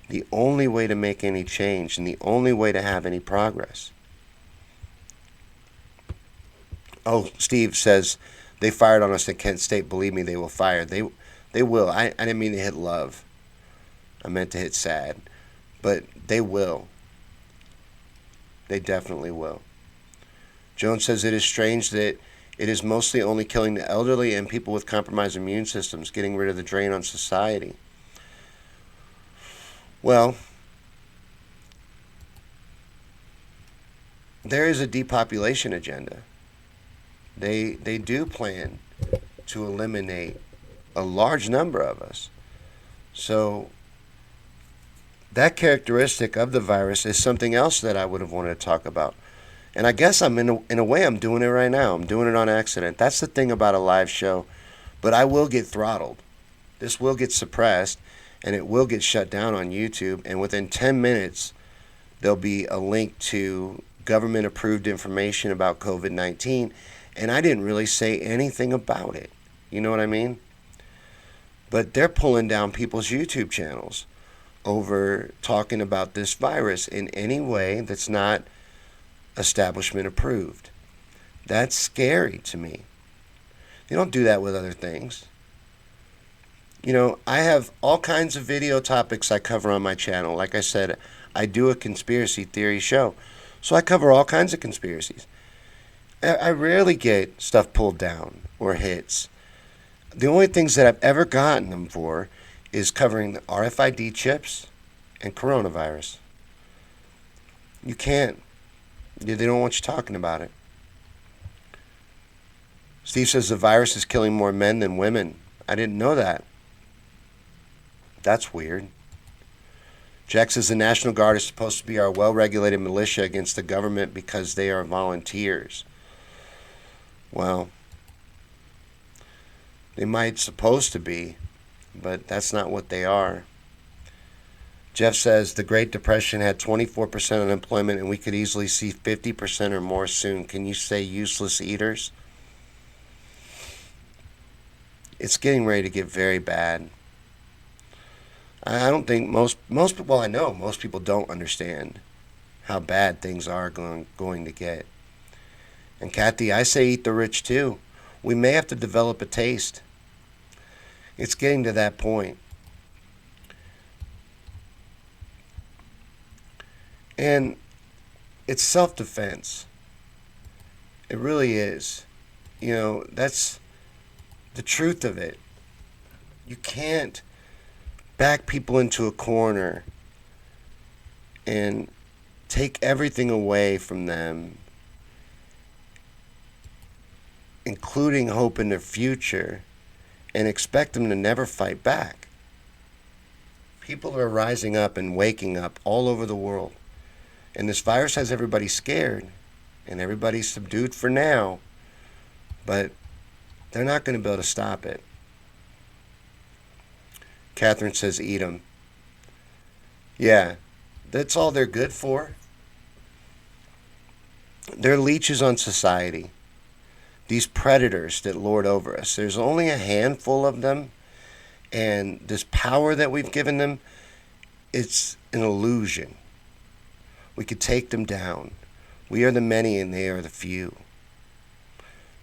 the only way to make any change, and the only way to have any progress. Oh, Steve says they fired on us at Kent State. Believe me, they will fire. They will. I didn't mean to hit love. I meant to hit sad. But they will. They definitely will. Jones says it is strange that it is mostly only killing the elderly and people with compromised immune systems, getting rid of the drain on society. Well, there is a depopulation agenda. They do plan to eliminate a large number of us. So that characteristic of the virus is something else that I would have wanted to talk about. And I guess I'm in a way I'm doing it right now. I'm doing it on accident. That's the thing about a live show. But I will get throttled. This will get suppressed, and it will get shut down on YouTube. And within 10 minutes, there'll be a link to government-approved information about COVID-19. And I didn't really say anything about it. You know what I mean? But they're pulling down people's YouTube channels over talking about this virus in any way that's not establishment approved. That's scary to me. They don't do that with other things. You know, I have all kinds of video topics I cover on my channel. Like I said, I do a conspiracy theory show. So I cover all kinds of conspiracies. I rarely get stuff pulled down or hits. The only things that I've ever gotten them for is covering the RFID chips and coronavirus. You can't. They don't want you talking about it. Steve says the virus is killing more men than women. I didn't know that. That's weird. Jack says the National Guard is supposed to be our well-regulated militia against the government because they are volunteers. Well, they might supposed to be, but that's not what they are. Jeff says the Great Depression had 24% unemployment, and we could easily see 50% or more soon. Can you say useless eaters? It's getting ready to get very bad. I don't think most people, well, I know most people don't understand how bad things are going to get. And Kathy, I say eat the rich too. We may have to develop a taste. It's getting to that point. And it's self-defense. It really is. You know, that's the truth of it. You can't back people into a corner and take everything away from them, including hope in their future, and expect them to never fight back. People are rising up and waking up all over the world. And this virus has everybody scared, and everybody's subdued for now, but they're not going to be able to stop it. Catherine says eat them. Yeah, that's all they're good for. They're leeches on society. These predators that lord over us. There's only a handful of them, and this power that we've given them, it's an illusion. We could take them down. We are the many and they are the few.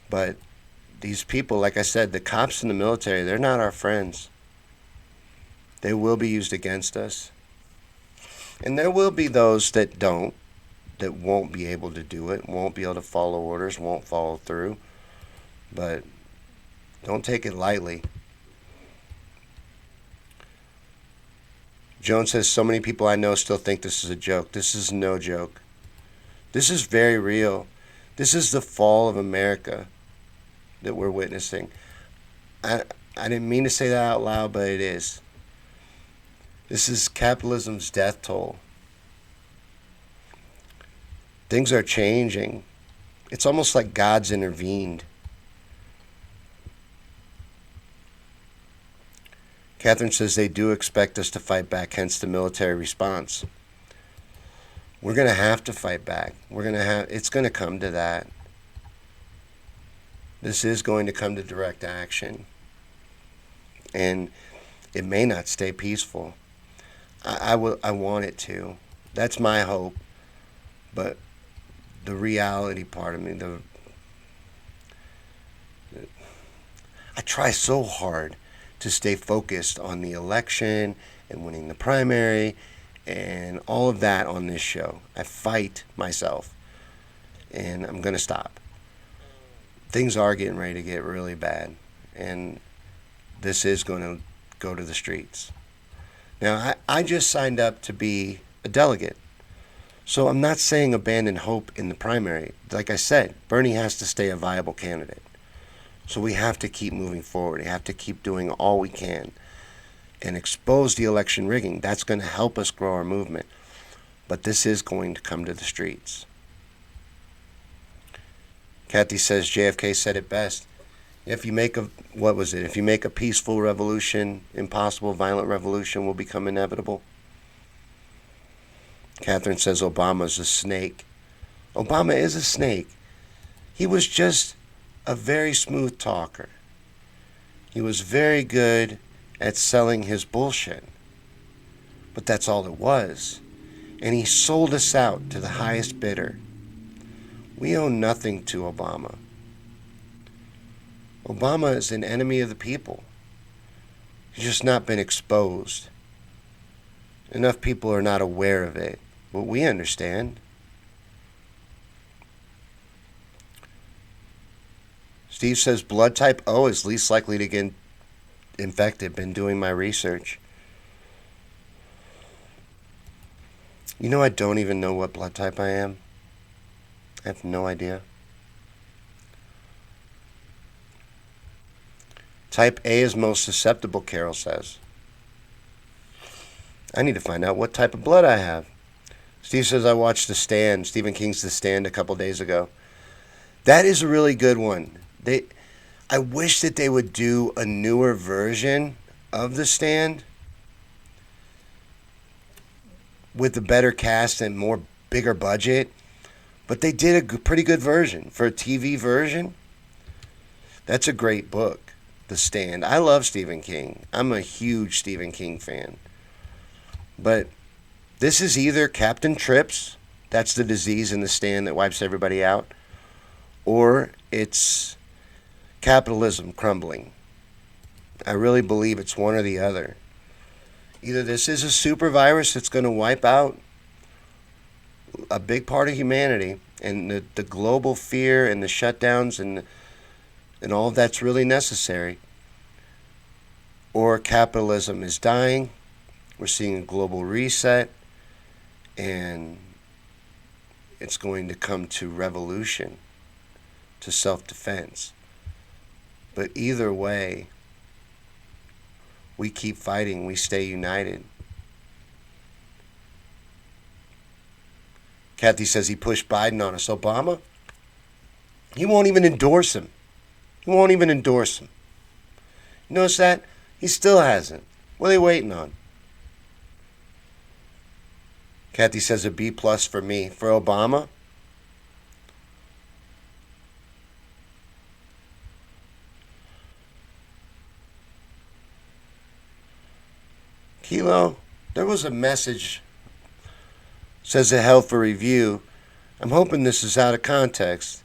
But these people, like I said, the cops and the military, they're not our friends. They will be used against us. And there will be those that won't be able to do it, won't be able to follow orders, won't follow through. But don't take it lightly. Joan says, so many people I know still think this is a joke. This is no joke. This is very real. This is the fall of America that we're witnessing. I didn't mean to say that out loud, but it is. This is capitalism's death toll. Things are changing. It's almost like God's intervened. Catherine says they do expect us to fight back, hence the military response. We're going to have to fight back. It's going to come to that. This is going to come to direct action. And it may not stay peaceful. I want it to. That's my hope. But the reality part of me, I try so hard to stay focused on the election and winning the primary and all of that on this show. I fight myself, and I'm going to stop. Things are getting ready to get really bad, and this is going to go to the streets. Now, I just signed up to be a delegate, so I'm not saying abandon hope in the primary. Like I said, Bernie has to stay a viable candidate. So we have to keep moving forward. We have to keep doing all we can and expose the election rigging. That's going to help us grow our movement. But this is going to come to the streets. Kathy says JFK said it best. If you make If you make a peaceful revolution impossible, violent revolution will become inevitable. Catherine says Obama's a snake. Obama is a snake. He was just a very smooth talker. He was very good at selling his bullshit. But that's all it was. And he sold us out to the highest bidder. We owe nothing to Obama. Obama is an enemy of the people. He's just not been exposed. Enough people are not aware of it, but we understand. Steve says blood type O is least likely to get infected. Been doing my research. You know, I don't even know what blood type I am. I have no idea. Type A is most susceptible, Carol says. I need to find out what type of blood I have. Steve says I watched The Stand, Stephen King's The Stand, a couple days ago. That is a really good one. I wish that they would do a newer version of The Stand with a better cast and bigger budget. But they did a pretty good version for a TV version. That's a great book, The Stand. I love Stephen King. I'm a huge Stephen King fan. But this is either Captain Trips, that's the disease in The Stand that wipes everybody out, or it's capitalism crumbling. I really believe it's one or the other. Either this is a super virus that's going to wipe out a big part of humanity, and the global fear and the shutdowns and all of that's really necessary, or capitalism is dying. We're seeing a global reset, and it's going to come to revolution, to self-defense. But either way, we keep fighting, we stay united. Kathy says he pushed Biden on us. Obama? He won't even endorse him. You notice that? He still hasn't. What are they waiting on? Kathy says a B+ for me. For Obama? Kilo, there was a message, says it held for review. I'm hoping this is out of context.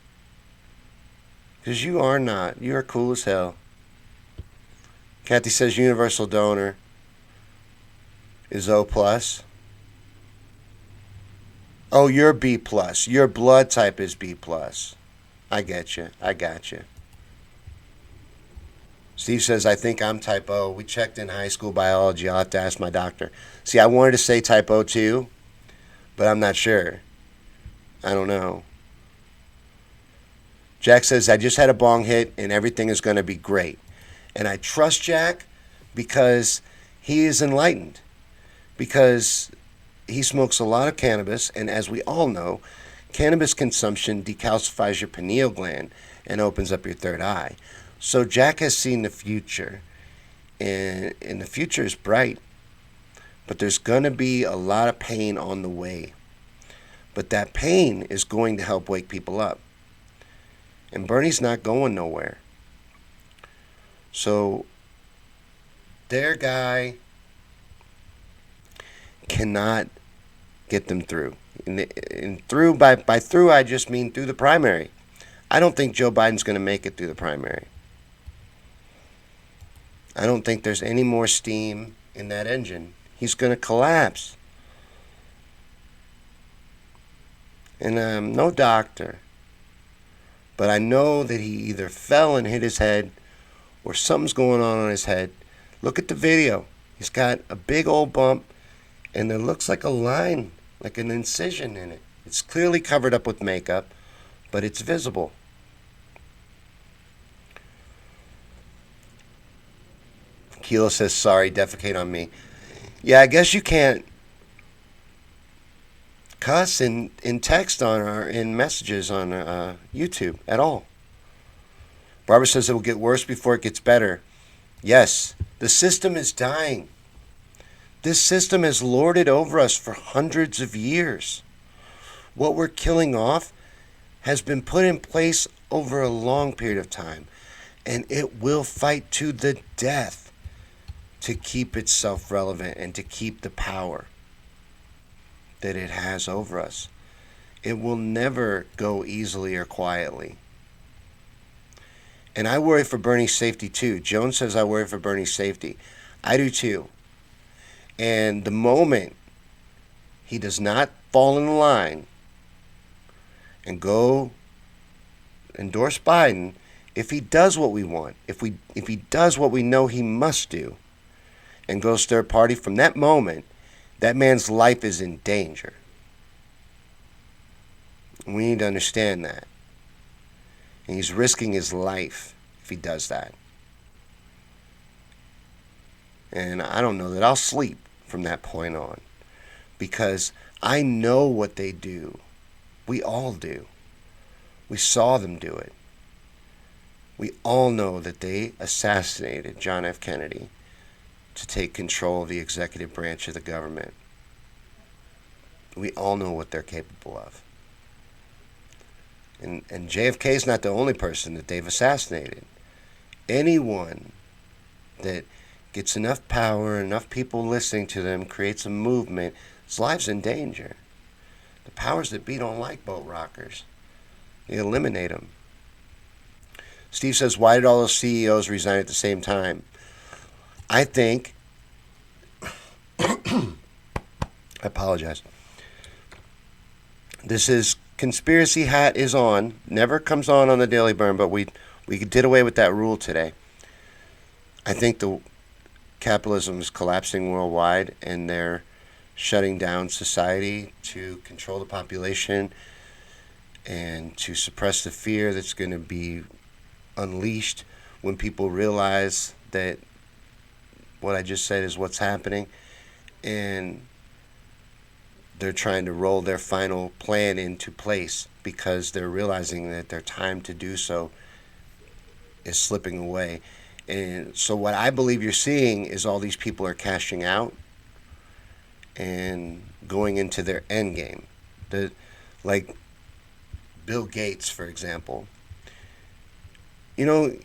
Because you are not. You are cool as hell. Kathy says universal donor is O+. Oh, you're B+. Your blood type is B+. I get you. Steve says, I think I'm type O. We checked in high school biology. I'll have to ask my doctor. See, I wanted to say type O too, but I'm not sure. I don't know. Jack says, I just had a bong hit and everything is going to be great. And I trust Jack because he is enlightened. Because he smokes a lot of cannabis, and as we all know, cannabis consumption decalcifies your pineal gland and opens up your third eye. So Jack has seen the future, and the future is bright. But there's going to be a lot of pain on the way. But that pain is going to help wake people up. And Bernie's not going nowhere. So their guy cannot get them through. And through by through I just mean through the primary. I don't think Joe Biden's going to make it through the primary. I don't think there's any more steam in that engine. He's going to collapse. And I'm no doctor, but I know that he either fell and hit his head or something's going on his head. Look at the video. He's got a big old bump, and there looks like a line, like an incision in it. It's clearly covered up with makeup, but it's visible. Kilo says, sorry, defecate on me. Yeah, I guess you can't cuss in text on or in messages on YouTube at all. Barbara says it will get worse before it gets better. Yes, the system is dying. This system has lorded over us for hundreds of years. What we're killing off has been put in place over a long period of time, and it will fight to the death to keep itself relevant and to keep the power that it has over us. It will never go easily or quietly. And I worry for Bernie's safety too. Joan says I worry for Bernie's safety. I do too. And the moment he does not fall in line and go endorse Biden, if he does what we want, if he does what we know he must do, and goes third party, from that moment, that man's life is in danger. We need to understand that. And he's risking his life if he does that. And I don't know that I'll sleep from that point on, because I know what they do. We all do. We saw them do it. We all know that they assassinated John F. Kennedy to take control of the executive branch of the government. We all know what they're capable of. And JFK is not the only person that they've assassinated. Anyone that gets enough power, enough people listening to them, creates a movement, his life's in danger. The powers that be don't like boat rockers. They eliminate them. Steve says, why did all those CEOs resign at the same time? I think, I apologize. This is conspiracy hat is on. Never comes on the Daily Bern, but we did away with that rule today. I think the capitalism is collapsing worldwide, and they're shutting down society to control the population and to suppress the fear that's going to be unleashed when people realize that what I just said is what's happening, and they're trying to roll their final plan into place because they're realizing that their time to do so is slipping away. And so what I believe you're seeing is all these people are cashing out and going into their end game. Like Bill Gates, for example. You know,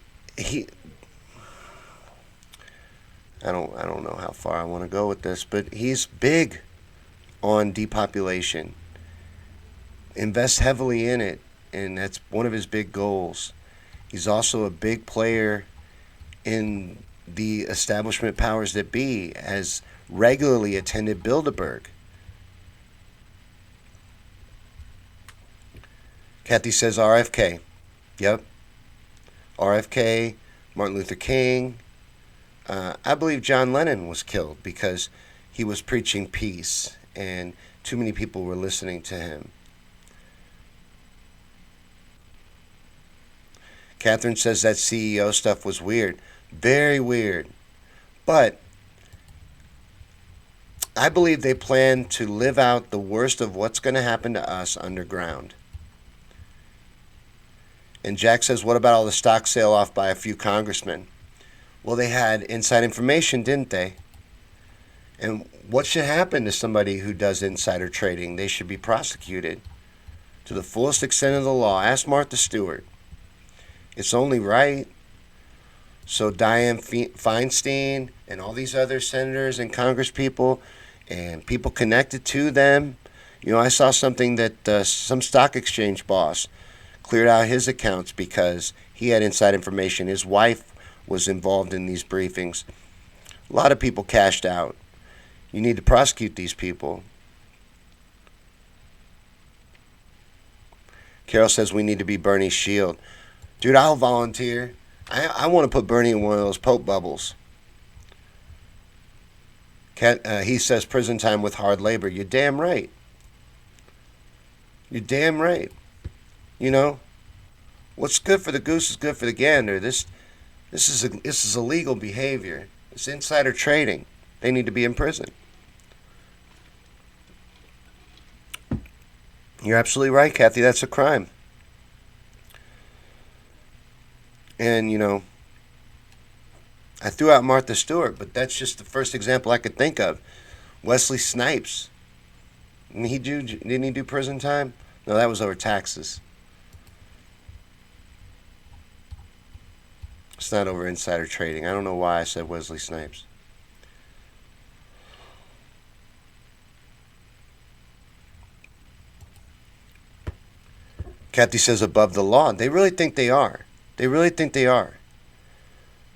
I don't know how far I want to go with this, but he's big on depopulation. Invests heavily in it, and that's one of his big goals. He's also a big player in the establishment powers that be, has regularly attended Bilderberg. Kathy says RFK. Yep. RFK Martin Luther King. I believe John Lennon was killed because he was preaching peace and too many people were listening to him. Catherine says that CEO stuff was weird. Very weird. But I believe they plan to live out the worst of what's going to happen to us underground. And Jack says, what about all the stock sale off by a few congressmen? Well, they had inside information, didn't they? And what should happen to somebody who does insider trading? They should be prosecuted to the fullest extent of the law. Ask Martha Stewart. It's only right. So Dianne Feinstein and all these other senators and congresspeople and people connected to them. I saw something that some stock exchange boss cleared out his accounts because he had inside information. His wife was involved in these briefings. A lot of people cashed out. You need to prosecute these people. Carol says we need to be Bernie's shield. Dude, I'll volunteer. I want to put Bernie in one of those Pope bubbles. He says prison time with hard labor. You're damn right. You're damn right. What's good for the goose is good for the gander. This is illegal behavior. It's insider trading. They need to be in prison. You're absolutely right, Kathy. That's a crime. And, I threw out Martha Stewart, but that's just the first example I could think of. Wesley Snipes. Didn't he do prison time? No, that was over taxes. It's not over insider trading. I don't know why I said Wesley Snipes. Kathy says above the law. They really think they are. They really think they are.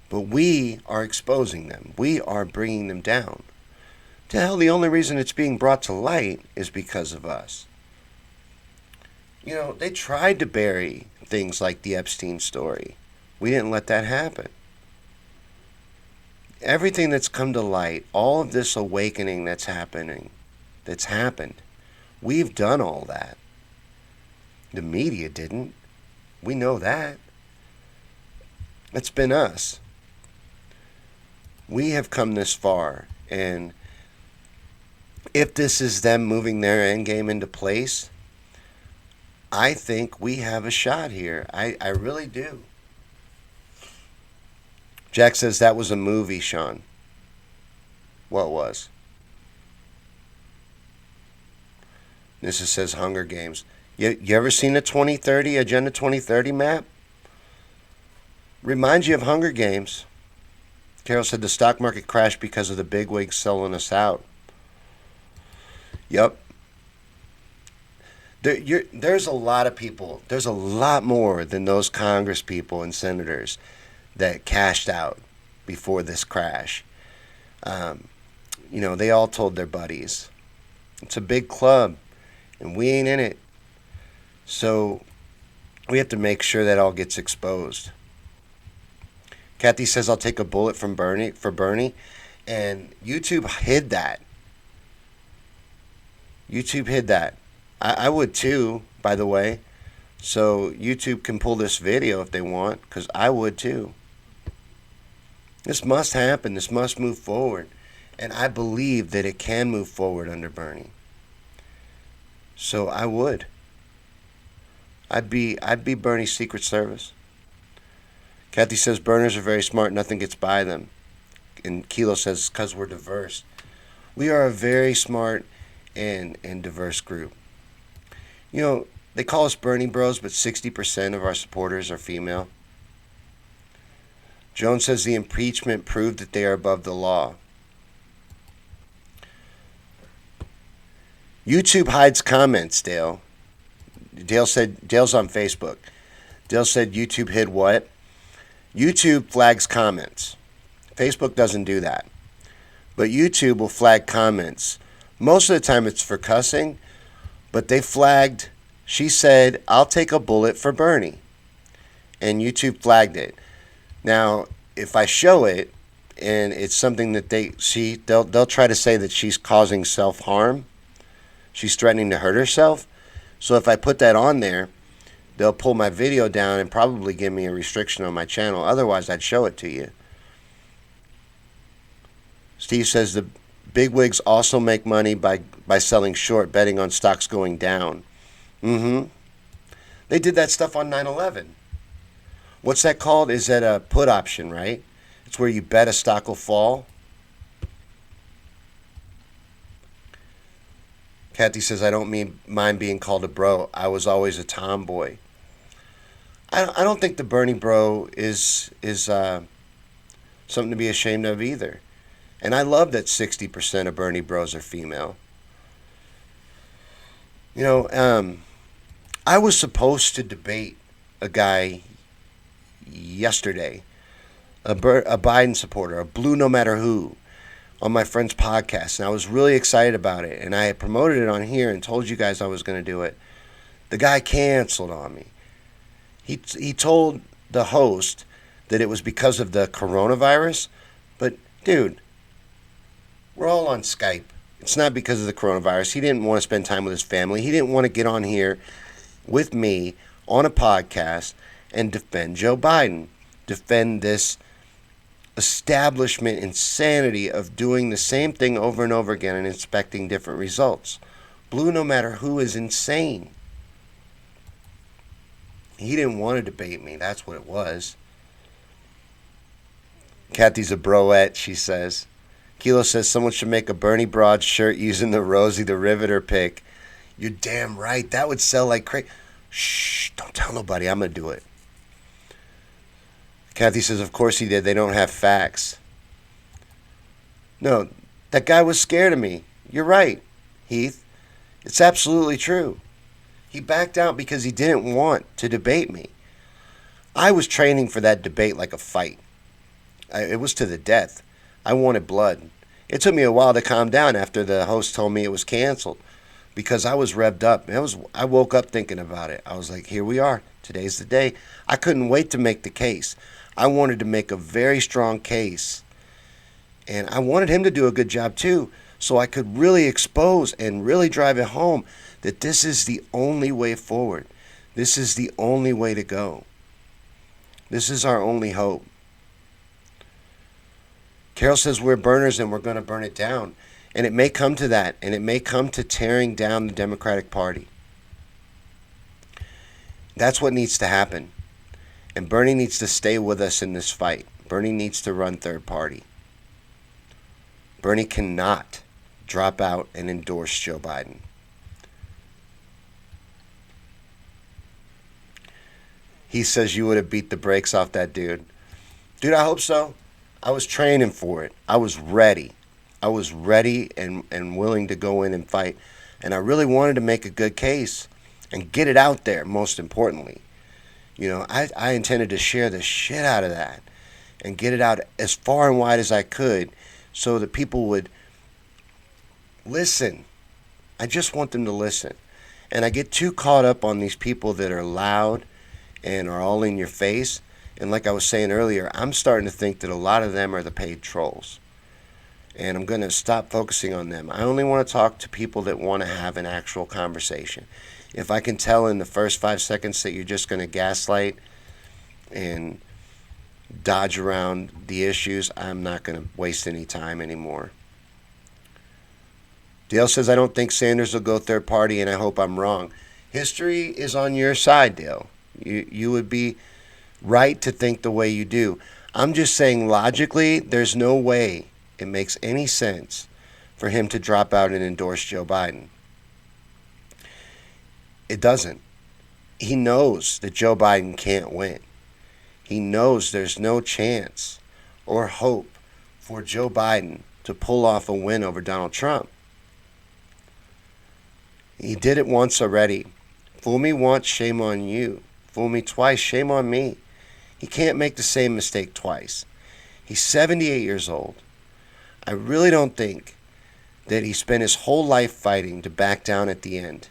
But we are exposing them. We are bringing them down. To hell, the only reason it's being brought to light is because of us. They tried to bury things like the Epstein story. We didn't let that happen. Everything that's come to light, all of this awakening that's happened, we've done all that. The media didn't. We know that. It's been us. We have come this far, and if this is them moving their end game into place, I think we have a shot here. I really do. Jack says that was a movie, Sean. What was? Nissa says Hunger Games. You ever seen a Agenda 2030 map? Reminds you of Hunger Games. Carol said the stock market crashed because of the bigwigs selling us out. Yep. There's a lot of people. There's a lot more than those Congress people and senators that cashed out before this crash. They all told their buddies. It's a big club, and we ain't in it. So we have to make sure that all gets exposed. Kathy says, I'll take a bullet for Bernie. And YouTube hid that. I would too, by the way. So YouTube can pull this video if they want, because I would too. This must happen. This must move forward. And I believe that it can move forward under Bernie. So I would. I'd be Bernie's Secret Service. Kathy says burners are very smart. Nothing gets by them. And Kilo says because we're diverse. We are a very smart and diverse group. They call us Bernie Bros, but 60% of our supporters are female. Joan says the impeachment proved that they are above the law. YouTube hides comments, Dale. Dale's on Facebook. Dale said YouTube hid what? YouTube flags comments. Facebook doesn't do that. But YouTube will flag comments. Most of the time it's for cussing, but they flagged, she said, I'll take a bullet for Bernie. And YouTube flagged it. Now, if I show it and it's something that they see, they'll try to say that she's causing self harm. She's threatening to hurt herself. So if I put that on there, they'll pull my video down and probably give me a restriction on my channel. Otherwise, I'd show it to you. Steve says the bigwigs also make money by selling short, betting on stocks going down. Mm-hmm. They did that stuff on 9/11. What's that called? Is that a put option, right? It's where you bet a stock will fall. Kathy says, I don't mind being called a bro. I was always a tomboy. I don't think the Bernie bro is something to be ashamed of either. And I love that 60% of Bernie bros are female. You know, I was supposed to debate a guy yesterday, a Biden supporter, a blue no matter who, on my friend's podcast. And I was really excited about it. And I had promoted it on here and told you guys I was going to do it. The guy canceled on me. He told the host that it was because of the coronavirus. But, dude, we're all on Skype. It's not because of the coronavirus. He didn't want to spend time with his family. He didn't want to get on here with me on a podcast and defend Joe Biden. Defend this establishment insanity of doing the same thing over and over again and expecting different results. Blue no matter who is insane. He didn't want to debate me. That's what it was. Kathy's a broette, she says. Kilo says someone should make a Bernie Broad shirt using the Rosie the Riveter pic. You're damn right. That would sell like crazy. Shh, don't tell nobody. I'm going to do it. Kathy says, of course he did. They don't have facts. No, that guy was scared of me. You're right, Heath. It's absolutely true. He backed out because he didn't want to debate me. I was training for that debate like a fight. It was to the death. I wanted blood. It took me a while to calm down after the host told me it was canceled because I was revved up. I woke up thinking about it. I was like, here we are. Today's the day. I couldn't wait to make the case. I wanted to make a very strong case. And I wanted him to do a good job too, so I could really expose and really drive it home that this is the only way forward. This is the only way to go. This is our only hope. Carol says we're burners and we're going to burn it down. And it may come to that, and it may come to tearing down the Democratic Party. That's what needs to happen. And Bernie needs to stay with us in this fight. Bernie needs to run third party. Bernie cannot drop out and endorse Joe Biden. He says you would have beat the brakes off that dude. Dude, I hope so. I was training for it. I was ready. I was ready and willing to go in and fight. And I really wanted to make a good case and get it out there, most importantly. You know, I intended to share the shit out of that and get it out as far and wide as I could so that people would listen. I just want them to listen. And I get too caught up on these people that are loud and are all in your face. And like I was saying earlier, I'm starting to think that a lot of them are the paid trolls. And I'm going to stop focusing on them. I only want to talk to people that want to have an actual conversation. If I can tell in the first 5 seconds that you're just going to gaslight and dodge around the issues, I'm not going to waste any time anymore. Dale says, I don't think Sanders will go third party, and I hope I'm wrong. History is on your side, Dale. You would be right to think the way you do. I'm just saying logically, there's no way it makes any sense for him to drop out and endorse Joe Biden. It doesn't. He knows that Joe Biden can't win. He knows there's no chance or hope for Joe Biden to pull off a win over Donald Trump. He did it once already. Fool me once, shame on you. Fool me twice, shame on me. He can't make the same mistake twice. He's 78 years old. I really don't think that he spent his whole life fighting to back down at the end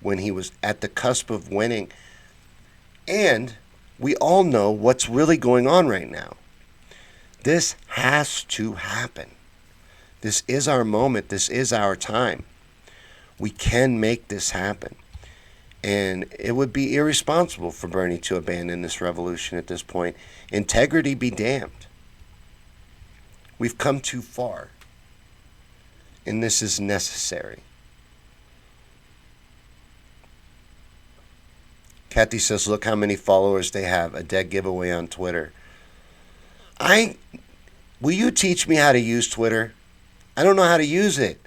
when he was at the cusp of winning. And We all know what's really going on right now. This has to happen. This is our moment. This is our time. We can make this happen. And it would be irresponsible for Bernie to abandon this revolution at this point. Integrity be damned. We've come too far. And this is necessary. Kathy says, look how many followers they have. A dead giveaway on Twitter. Will you teach me how to use Twitter? I don't know how to use it.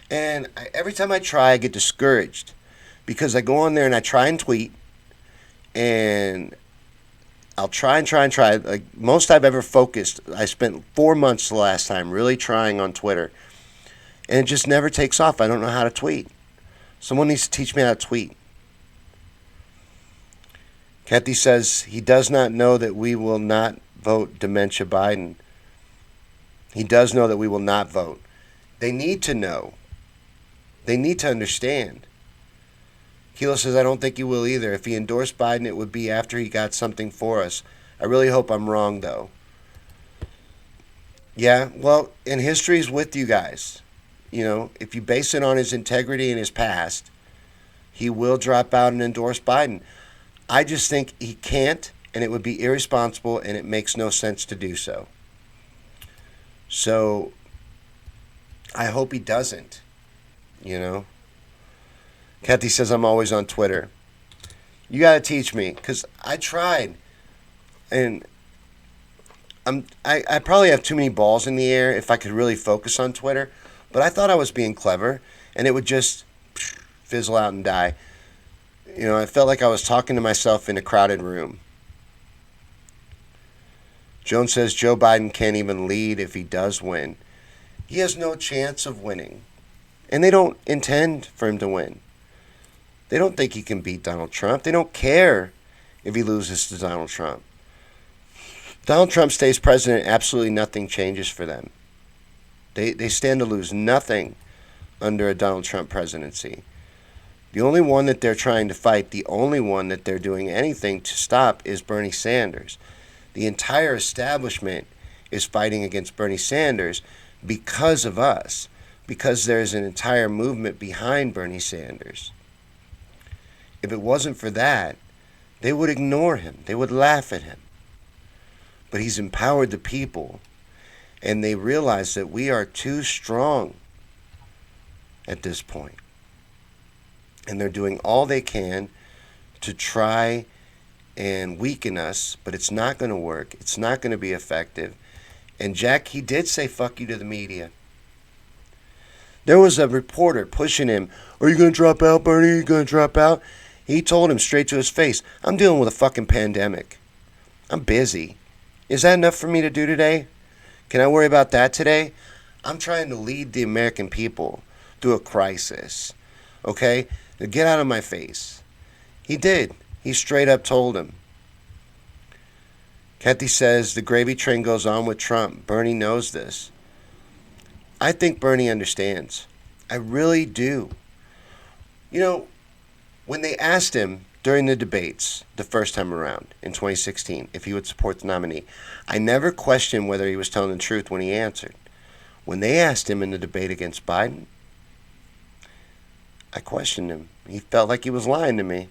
And every time I try, I get discouraged. Because I go on there and I try and tweet. And I'll try and try. Like most I've ever focused, I spent 4 months the last time really trying on Twitter. And it just never takes off. I don't know how to tweet. Someone needs to teach me how to tweet. Kathy says he does not know that we will not vote Dementia Biden. He does know that we will not vote. They need to know. They need to understand. Kilo says, I don't think he will either. If he endorsed Biden, it would be after he got something for us. I really hope I'm wrong, though. Yeah, well, and history's with you guys. You know, if you base it on his integrity and his past, he will drop out and endorse Biden. I just think he can't, and it would be irresponsible, and it makes no sense to do so. So, I hope he doesn't, you know. Kathy says, I'm always on Twitter. You got to teach me, because I tried, and I probably have too many balls in the air if I could really focus on Twitter, but I thought I was being clever, and it would just fizzle out and die. You know, I felt like I was talking to myself in a crowded room. Joan says Joe Biden can't even lead if he does win. He has no chance of winning. And they don't intend for him to win. They don't think he can beat Donald Trump. They don't care if he loses to Donald Trump. Donald Trump stays president, absolutely nothing changes for them. They stand to lose nothing under a Donald Trump presidency. The only one that they're trying to fight, the only one that they're doing anything to stop is Bernie Sanders. The entire establishment is fighting against Bernie Sanders because of us, because there's an entire movement behind Bernie Sanders. If it wasn't for that, they would ignore him. They would laugh at him. But he's empowered the people, and they realize that we are too strong at this point. And they're doing all they can to try and weaken us, but it's not going to work. It's not going to be effective. And Jack, he did say fuck you to the media. There was a reporter pushing him. Are you going to drop out, Bernie? Are you going to drop out? He told him straight to his face, I'm dealing with a fucking pandemic. I'm busy. Is that enough for me to do today? Can I worry about that today? I'm trying to lead the American people through a crisis. Okay? Get out of my face. He did. He straight up told him. Kathy says the gravy train goes on with Trump. Bernie knows this. I think Bernie understands. I really do. You know, when they asked him during the debates the first time around in 2016 if he would support the nominee, I never questioned whether he was telling the truth when he answered. When they asked him in the debate against Biden, I questioned him. He felt like he was lying to me.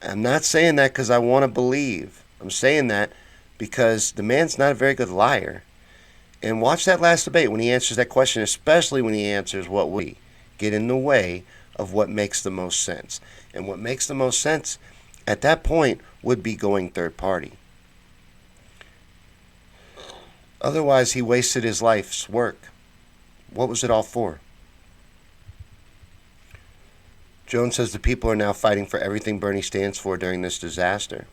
I'm not saying that because I want to believe. I'm saying that because the man's not a very good liar. And watch that last debate when he answers that question, especially when he answers what we get in the way of what makes the most sense. And what makes the most sense at that point would be going third party. Otherwise, he wasted his life's work. What was it all for? Jones says the people are now fighting for everything Bernie stands for during this disaster.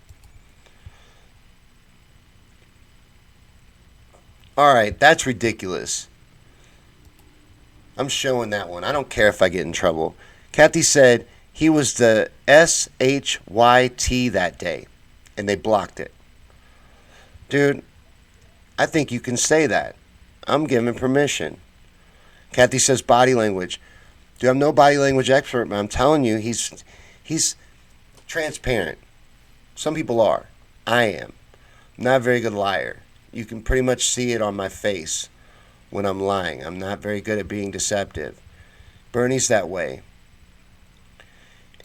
All right, that's ridiculous. I'm showing that one. I don't care if I get in trouble. Kathy said he was the SHYT that day, and they blocked it. Dude, I think you can say that. I'm giving permission. Kathy says body language. Dude, I'm no body language expert, but I'm telling you, he's transparent. Some people are. I am. I'm not a very good liar. You can pretty much see it on my face when I'm lying. I'm not very good at being deceptive. Bernie's that way.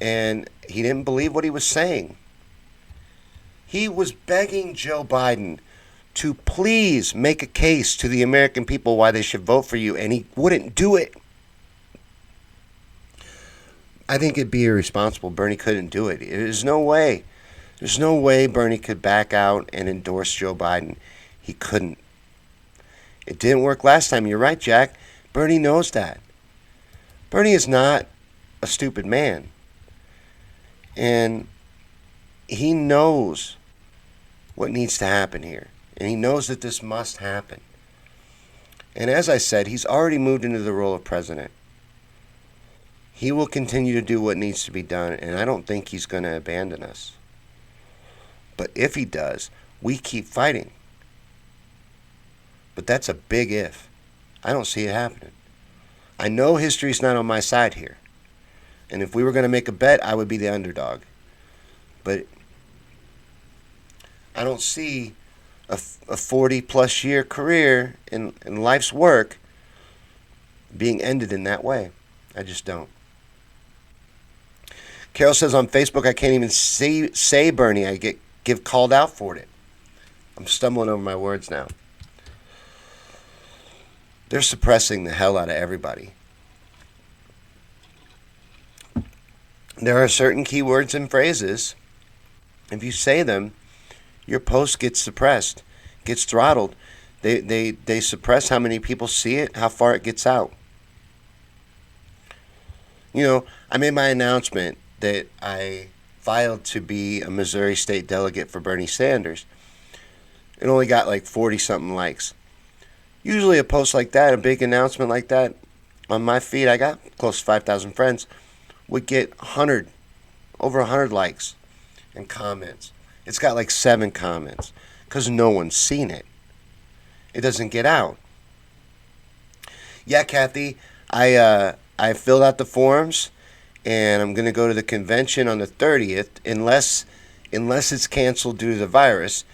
And he didn't believe what he was saying. He was begging Joe Biden to please make a case to the American people why they should vote for you, and he wouldn't do it. I think it'd be irresponsible. Bernie couldn't do it. There's no way. There's no way Bernie could back out and endorse Joe Biden. He couldn't. It didn't work last time. You're right, Jack. Bernie knows that. Bernie is not a stupid man. And he knows what needs to happen here. And he knows that this must happen. And as I said, he's already moved into the role of president. He will continue to do what needs to be done, and I don't think he's going to abandon us. But if he does, we keep fighting. But that's a big if. I don't see it happening. I know history's not on my side here. And if we were going to make a bet, I would be the underdog. But I don't see a 40-plus year career in life's work being ended in that way. I just don't. Carol says on Facebook, I can't even say Bernie. I give called out for it. I'm stumbling over my words now. They're suppressing the hell out of everybody. There are certain keywords and phrases. If you say them, your post gets suppressed, gets throttled. They suppress how many people see it, how far it gets out. You know, I made my announcement that I filed to be a Missouri state delegate for Bernie Sanders. It only got like 40-something likes. Usually a post like that, a big announcement like that, on my feed, I got close to 5,000 friends, would get over 100 likes and comments. It's got like 7 comments because no one's seen it. It doesn't get out. Yeah, Kathy, I filled out the forms, and I'm going to go to the convention on the 30th, unless it's canceled due to the virus,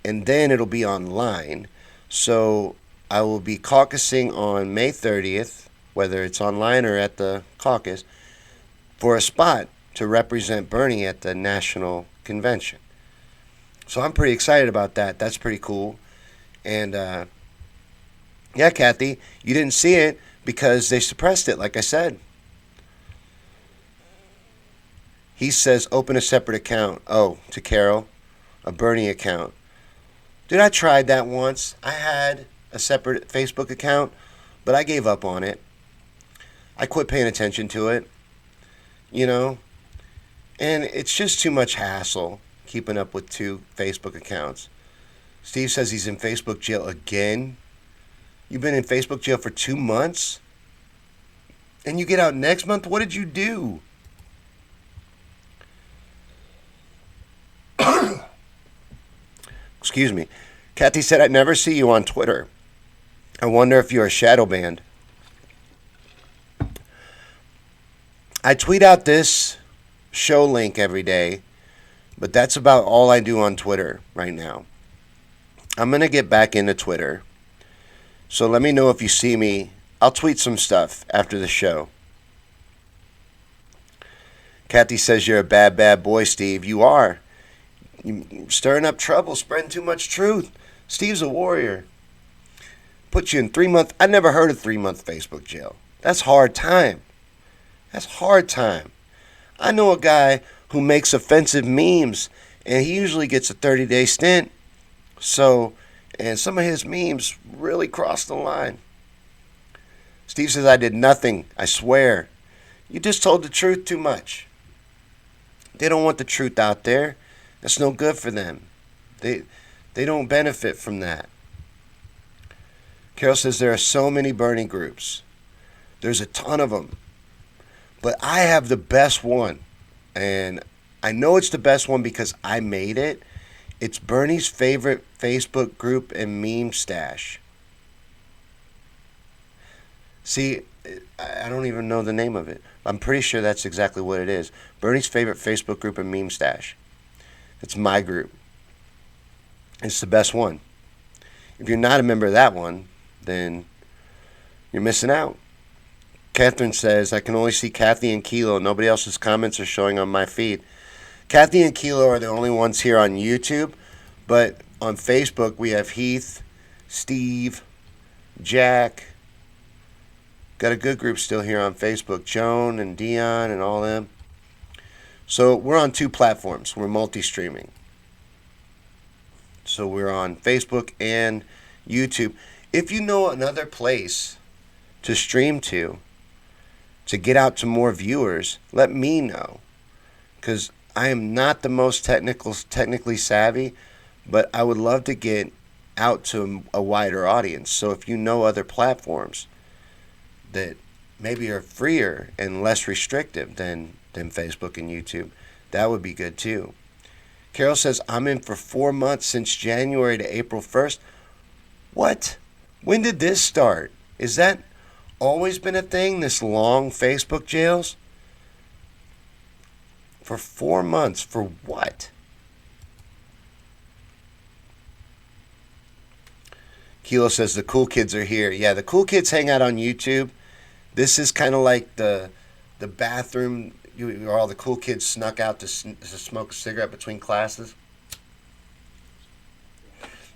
and then it'll be online. So I will be caucusing on May 30th, whether it's online or at the caucus, for a spot to represent Bernie at the national convention. So I'm pretty excited about that. That's pretty cool. And yeah, Kathy, you didn't see it because they suppressed it, like I said. He says, open a separate account. Oh, to Carol, a Bernie account. Dude, I tried that once. I had a separate Facebook account, but I gave up on it. I quit paying attention to it, you know. And it's just too much hassle keeping up with 2 Facebook accounts. Steve says he's in Facebook jail again. You've been in Facebook jail for 2 months? And you get out next month? What did you do? Excuse me. Kathy said, I never see you on Twitter. I wonder if you're shadow banned. I tweet out this show link every day, but that's about all I do on Twitter right now. I'm going to get back into Twitter. So let me know if you see me. I'll tweet some stuff after the show. Kathy says you're a bad, bad boy, Steve. You are. You're stirring up trouble, spreading too much truth. Steve's a warrior. Put you in 3-month. I never heard of 3-month Facebook jail. That's hard time. That's hard time. I know a guy who makes offensive memes, and he usually gets a 30-day stint. So, and some of his memes really crossed the line. Steve says, I did nothing. I swear. You just told the truth too much. They don't want the truth out there. That's no good for them. They don't benefit from that. Carol says there are so many Bernie groups. There's a ton of them. But I have the best one. And I know it's the best one because I made it. It's Bernie's favorite Facebook group and meme stash. See, I don't even know the name of it. I'm pretty sure that's exactly what it is. Bernie's favorite Facebook group and meme stash. It's my group. It's the best one. If you're not a member of that one, then you're missing out. Catherine says, I can only see Kathy and Kilo. Nobody else's comments are showing on my feed. Kathy and Kilo are the only ones here on YouTube, but on Facebook we have Heath, Steve, Jack. Got a good group still here on Facebook. Joan and Dion and all them. So we're on 2 platforms. We're multi-streaming. So we're on Facebook and YouTube. If you know another place to stream to get out to more viewers, let me know. Because I am not the most technically savvy, but I would love to get out to a wider audience. So if you know other platforms that maybe are freer and less restrictive than Facebook and YouTube, that would be good too. Carol says, I'm in for 4 months since January to April 1st. What? When did this start? Is that always been a thing, this long Facebook jails? For 4 months, for what? Kilo says the cool kids are here. Yeah, the cool kids hang out on YouTube. This is kind of like the bathroom where all the cool kids snuck out to smoke a cigarette between classes.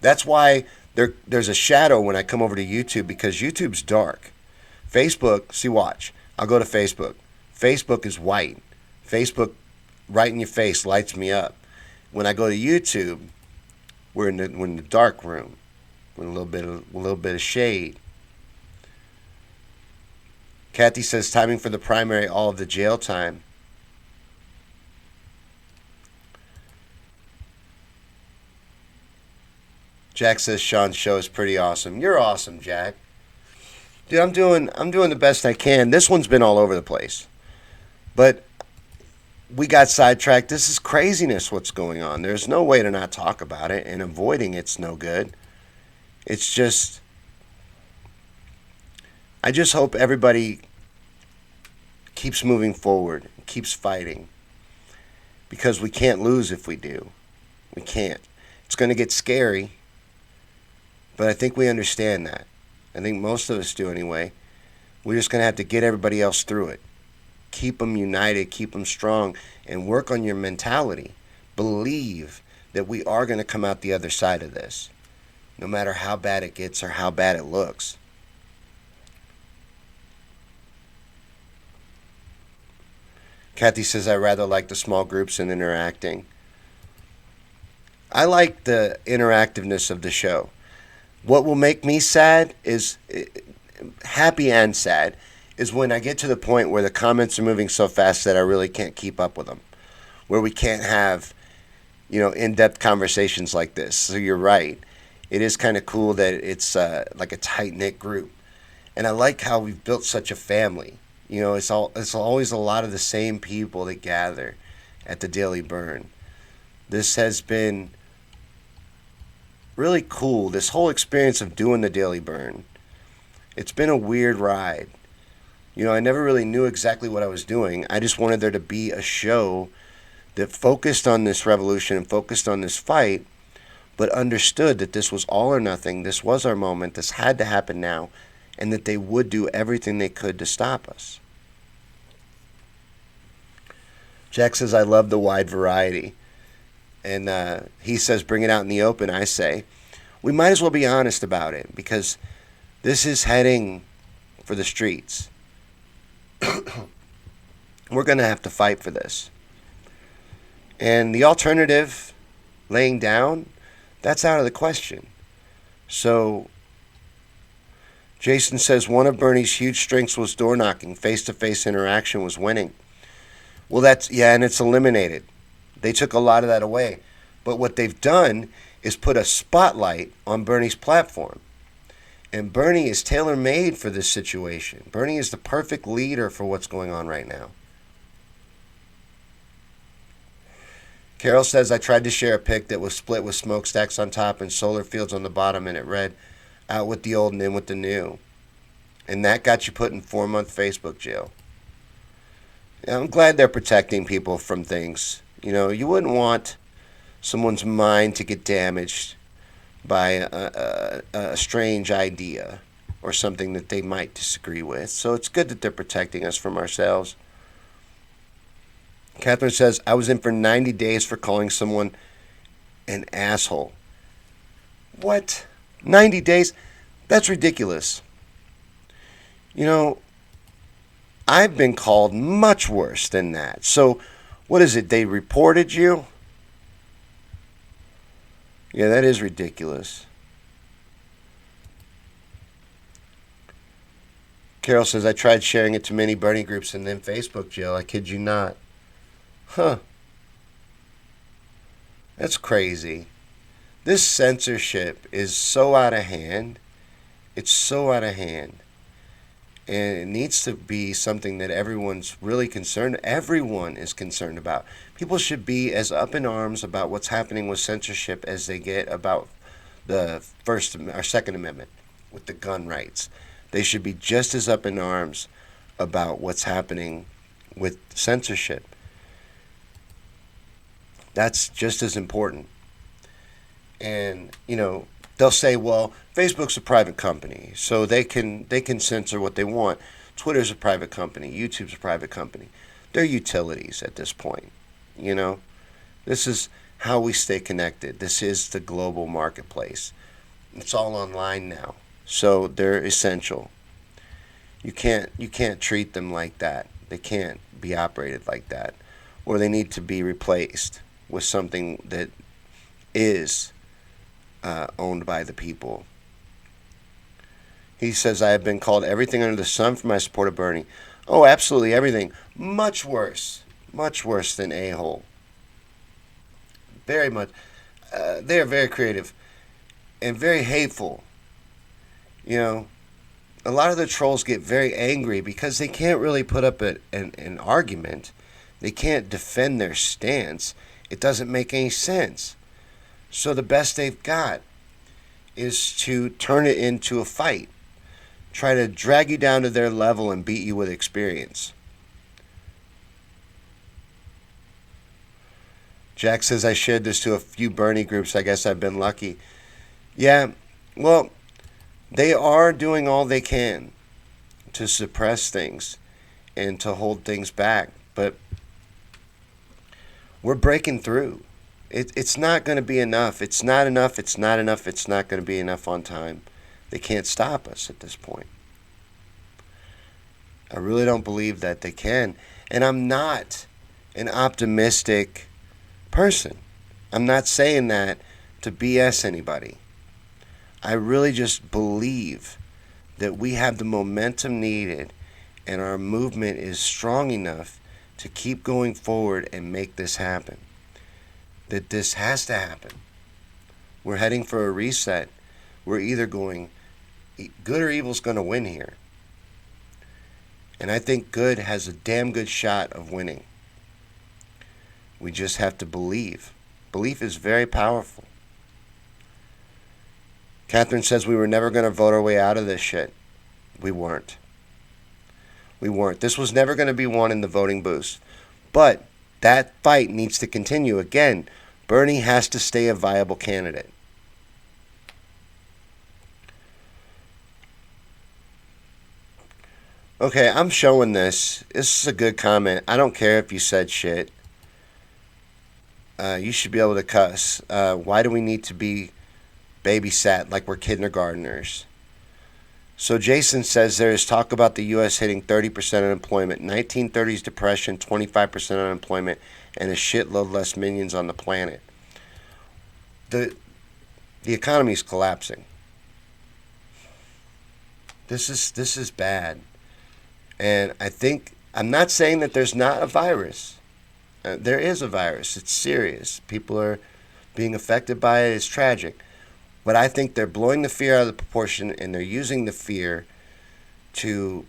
That's why there's a shadow when I come over to YouTube, because YouTube's dark. Facebook, see, watch. I'll go to Facebook. Facebook is white. Facebook, right in your face, lights me up. When I go to YouTube, we're in the dark room with a little bit of shade. Kathy says timing for the primary, all of the jail time. Jack says Sean's show is pretty awesome. You're awesome, Jack. Dude, I'm doing the best I can. This one's been all over the place. But we got sidetracked. This is craziness what's going on. There's no way to not talk about it, and avoiding it's no good. It's just, I just hope everybody keeps moving forward, keeps fighting, because we can't lose if we do. We can't. It's going to get scary, but I think we understand that. I think most of us do anyway. We're just going to have to get everybody else through it. Keep them united, keep them strong, and work on your mentality. Believe that we are going to come out the other side of this, no matter how bad it gets or how bad it looks. Kathy says, I rather like the small groups and interacting. I like the interactiveness of the show. What will make me sad is, happy and sad, is when I get to the point where the comments are moving so fast that I really can't keep up with them. Where we can't have, in-depth conversations like this. So you're right. It is kind of cool that it's like a tight-knit group. And I like how we've built such a family. It's always a lot of the same people that gather at the Daily Bern. This has been really cool, this whole experience of doing the Daily Bern. It's been a weird ride. I never really knew exactly what I was doing. I just wanted there to be a show that focused on this revolution and focused on this fight, but understood that this was all or nothing. This was our moment. This had to happen now, and that they would do everything they could to stop us. Jack says, I love the wide variety. And he says, bring it out in the open. I say, we might as well be honest about it, because this is heading for the streets. We're going to have to fight for this. And the alternative, laying down, that's out of the question. So Jason says one of Bernie's huge strengths was door knocking. Face-to-face interaction was winning. Well, and it's eliminated. They took a lot of that away. But what they've done is put a spotlight on Bernie's platform. And Bernie is tailor-made for this situation. Bernie is the perfect leader for what's going on right now. Carol says, I tried to share a pic that was split with smokestacks on top and solar fields on the bottom, and it read, out with the old and in with the new. And that got you put in 4-month Facebook jail. I'm glad they're protecting people from things. You wouldn't want someone's mind to get damaged by a strange idea or something that they might disagree with. So it's good that they're protecting us from ourselves. Catherine says, I was in for 90 days for calling someone an asshole. What? 90 days? That's ridiculous. You know, I've been called much worse than that. So, what is it? They reported you? Yeah, that is ridiculous. Carol says, I tried sharing it to many Bernie groups and then Facebook, Jill. I kid you not. Huh. That's crazy. This censorship is so out of hand. It's so out of hand. And it needs to be something that everyone's really concerned. Everyone is concerned about. People should be as up in arms about what's happening with censorship as they get about the First or Second Amendment with the gun rights. They should be just as up in arms about what's happening with censorship. That's just as important. And, they'll say, well, Facebook's a private company, so they can censor what they want. Twitter's a private company. YouTube's a private company. They're utilities at this point. This is how we stay connected. This is the global marketplace. It's all online now, so they're essential. You can't treat them like that. They can't be operated like that, or they need to be replaced with something that is owned by the people. He says, I have been called everything under the sun for my support of Bernie. Oh, absolutely everything. Much worse than a-hole. Very much. They are very creative and very hateful. A lot of the trolls get very angry because they can't really put up an argument. They can't defend their stance. It doesn't make any sense. So the best they've got is to turn it into a fight. Try to drag you down to their level and beat you with experience. Jack says, I shared this to a few Bernie groups. I guess I've been lucky. Yeah, well, they are doing all they can to suppress things and to hold things back. But we're breaking through. It's not going to be enough. It's not enough. It's not enough. It's not going to be enough on time. They can't stop us at this point. I really don't believe that they can. And I'm not an optimistic person. I'm not saying that to BS anybody. I really just believe that we have the momentum needed and our movement is strong enough to keep going forward and make this happen. That this has to happen. We're heading for a reset. We're either going, good or evil's going to win here. And I think good has a damn good shot of winning. We just have to believe. Belief is very powerful. Catherine says we were never going to vote our way out of this shit. We weren't. This was never going to be won in the voting booths. But that fight needs to continue. Again, Bernie has to stay a viable candidate. Okay, I'm showing this. This is a good comment. I don't care if you said shit. You should be able to cuss. Why do we need to be babysat like we're kindergartners? So Jason says there is talk about the U.S. hitting 30% unemployment, 1930s depression, 25% unemployment, and a shitload less minions on the planet. The economy is collapsing. This is bad. And I'm not saying that there's not a virus. There is a virus. It's serious. People are being affected by it. It's tragic. But I think they're blowing the fear out of the proportion, and they're using the fear to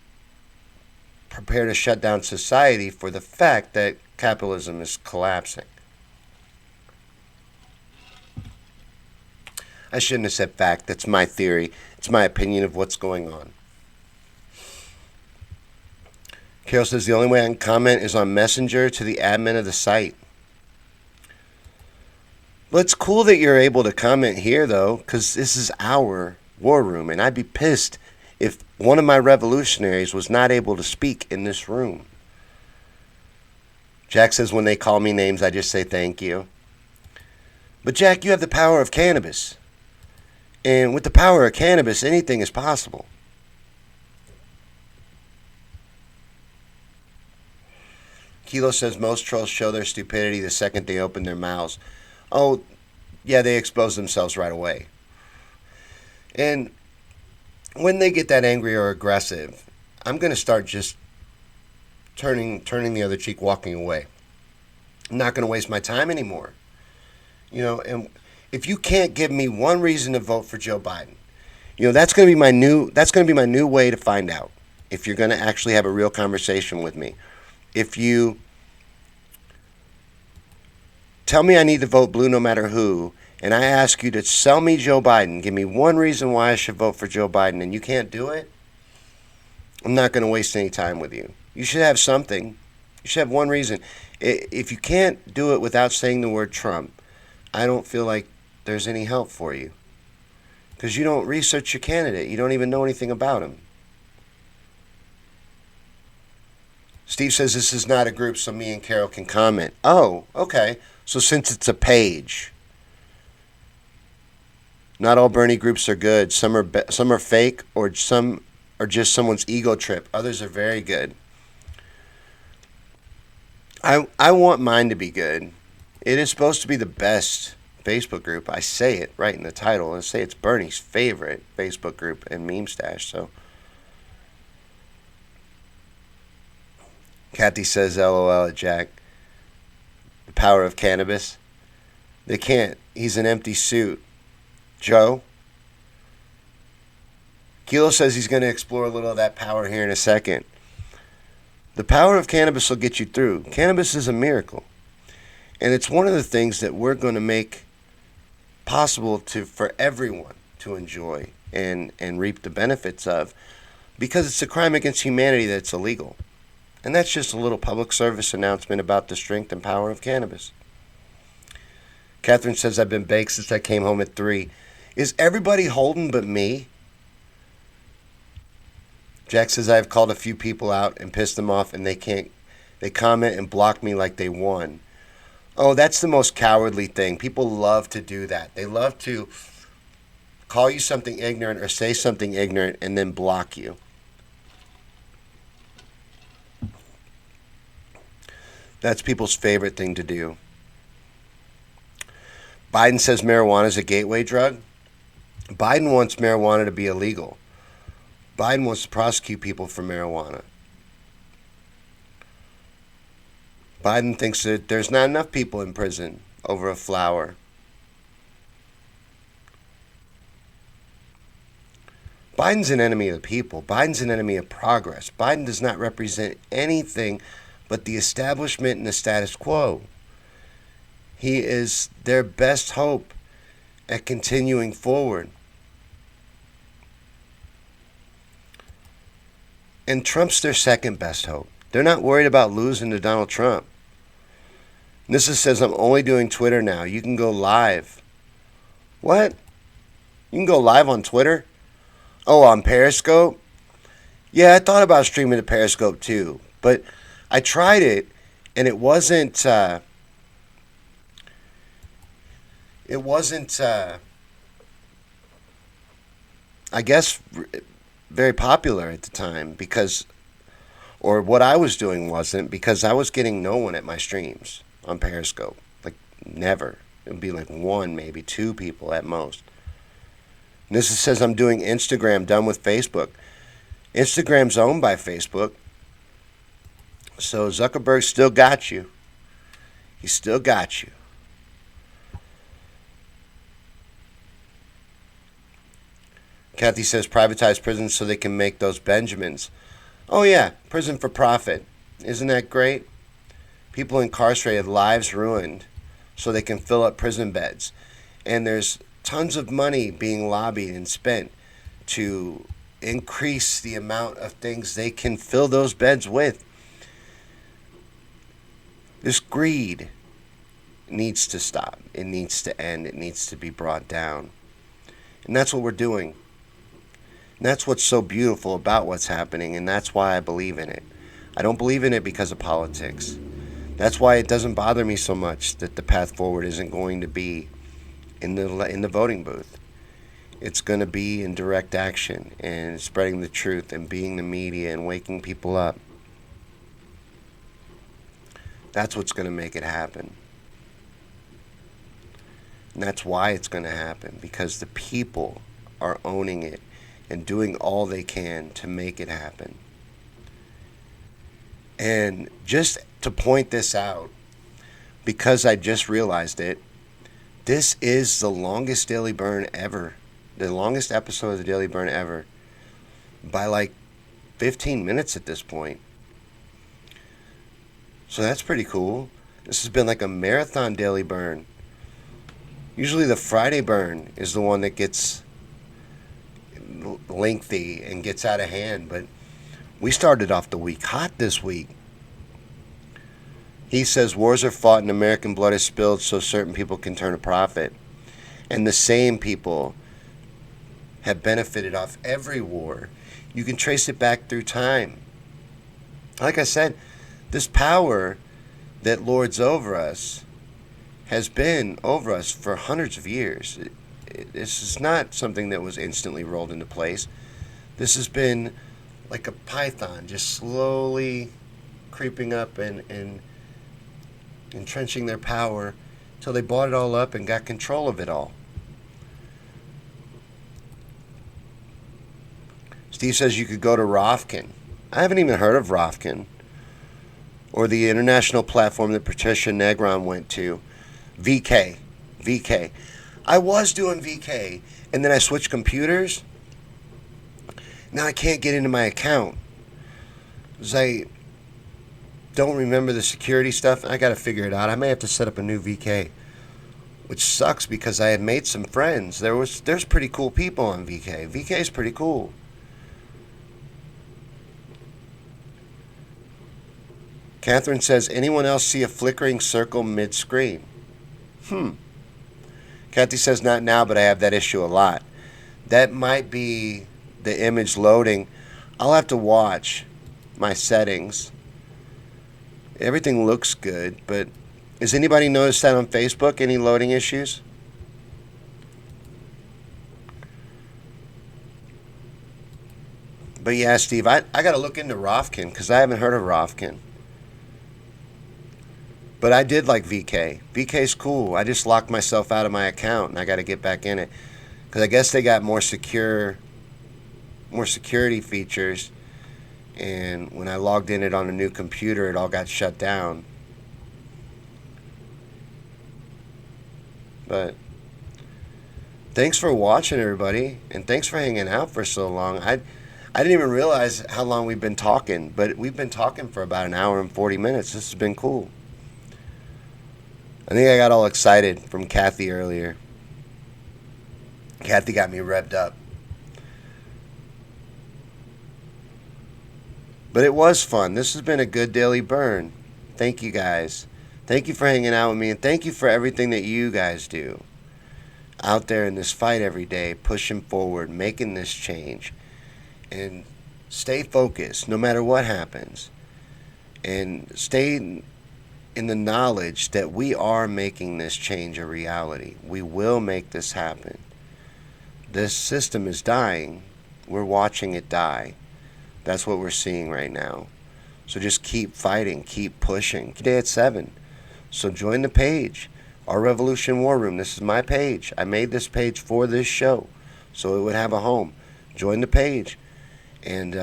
prepare to shut down society for the fact that capitalism is collapsing. I shouldn't have said fact. That's my theory. It's my opinion of what's going on. Carol says the only way I can comment is on Messenger to the admin of the site. Well, it's cool that you're able to comment here, though, because this is our war room, and I'd be pissed if one of my revolutionaries was not able to speak in this room. Jack says when they call me names, I just say thank you. But Jack, you have the power of cannabis. And with the power of cannabis, anything is possible. Kilo says most trolls show their stupidity the second they open their mouths. Oh, yeah, they expose themselves right away. And when they get that angry or aggressive, I'm going to start just turning the other cheek, walking away. I'm not going to waste my time anymore. And if you can't give me one reason to vote for Joe Biden, that's going to be my new way to find out if you're going to actually have a real conversation with me. If you tell me I need to vote blue no matter who, and I ask you to sell me Joe Biden, give me one reason why I should vote for Joe Biden, and you can't do it, I'm not going to waste any time with you. You should have something. You should have one reason. If you can't do it without saying the word Trump, I don't feel like there's any help for you. Because you don't research your candidate. You don't even know anything about him. Steve says this is not a group, so me and Carol can comment. Oh, okay. So since it's a page, not all Bernie groups are good. Some are fake, or some are just someone's ego trip. Others are very good. I want mine to be good. It is supposed to be the best Facebook group. I say it right in the title. I say it's Bernie's favorite Facebook group and meme stash. So Kathy says LOL at Jack. The power of cannabis. They can't. He's an empty suit. Joe? Kilo says he's going to explore a little of that power here in a second. The power of cannabis will get you through. Cannabis is a miracle. And it's one of the things that we're going to make possible for everyone to enjoy and reap the benefits of, because it's a crime against humanity that's illegal. And that's just a little public service announcement about the strength and power of cannabis. Catherine says, I've been baked since I came home at 3. Is everybody holding but me? Jack says, I've called a few people out and pissed them off, and they comment and block me like they won. Oh, that's the most cowardly thing. People love to do that. They love to call you something ignorant or say something ignorant and then block you. That's people's favorite thing to do. Biden says marijuana is a gateway drug. Biden wants marijuana to be illegal. Biden wants to prosecute people for marijuana. Biden thinks that there's not enough people in prison over a flower. Biden's an enemy of the people. Biden's an enemy of progress. Biden does not represent anything but the establishment and the status quo. He is their best hope at continuing forward. And Trump's their second best hope. They're not worried about losing to Donald Trump. Nissa says, I'm only doing Twitter now. You can go live. What? You can go live on Twitter? Oh, on Periscope? Yeah, I thought about streaming to Periscope too. But I tried it, and it wasn't I guess, very popular at the time, or what I was doing wasn't, because I was getting no one at my streams on Periscope. Like, never. It would be like 1, maybe 2 people at most. Nissa says, I'm doing Instagram, done with Facebook. Instagram's owned by Facebook. So Zuckerberg still got you. He still got you. Kathy says, privatize prisons so they can make those Benjamins. Oh yeah, prison for profit. Isn't that great? People incarcerated, lives ruined, so they can fill up prison beds. And there's tons of money being lobbied and spent to increase the amount of things they can fill those beds with. This greed needs to stop. It needs to end. It needs to be brought down. And that's what we're doing. And that's what's so beautiful about what's happening, and that's why I believe in it. I don't believe in it because of politics. That's why it doesn't bother me so much that the path forward isn't going to be in the voting booth. It's going to be in direct action and spreading the truth and being the media and waking people up. That's what's going to make it happen. And that's why it's going to happen, because the people are owning it and doing all they can to make it happen. And just to point this out, because I just realized it, this is the longest Daily Bern ever. The longest episode of the Daily Bern ever. By like 15 minutes at this point. So that's pretty cool. This has been like a marathon Daily Bern. Usually the Friday Bern is the one that gets lengthy and gets out of hand, but we started off the week hot this week. He says wars are fought and American blood is spilled so certain people can turn a profit. And the same people have benefited off every war. You can trace it back through time. Like I said, this power that lords over us has been over us for hundreds of years. This is not something that was instantly rolled into place. This has been like a python, just slowly creeping up and entrenching their power till they bought it all up and got control of it all. Steve says you could go to Rofkin. I haven't even heard of Rofkin. Or the international platform that Patricia Negron went to. VK. I was doing VK, and then I switched computers. Now I can't get into my account because I don't remember the security stuff. I got to figure it out. I may have to set up a new VK, which sucks because I had made some friends. There's pretty cool people on VK. VK is pretty cool. Catherine says, anyone else see a flickering circle mid-screen? Kathy says, not now, but I have that issue a lot. That might be the image loading. I'll have to watch my settings. Everything looks good, but has anybody noticed that on Facebook? Any loading issues? But yeah, Steve, I got to look into Rofkin because I haven't heard of Rofkin. But I did like VK. VK's cool. I just locked myself out of my account and I got to get back in it. Because I guess they got more security features. And when I logged in it on a new computer, it all got shut down. But thanks for watching, everybody. And thanks for hanging out for so long. I didn't even realize how long we've been talking. But we've been talking for about an hour and 40 minutes. This has been cool. I think I got all excited from Kathy earlier. Kathy got me revved up. But it was fun. This has been a good Daily Bern. Thank you guys. Thank you for hanging out with me. And thank you for everything that you guys do. Out there in this fight every day. Pushing forward. Making this change. And stay focused no matter what happens. And stay in the knowledge that we are making this change a reality. We will make this happen. This system is dying. We're watching it die. That's what we're seeing right now. So just keep fighting, keep pushing. Today at 7. So join the page. Our Revolution War Room. This is my page. I made this page for this show so it would have a home. Join the page. And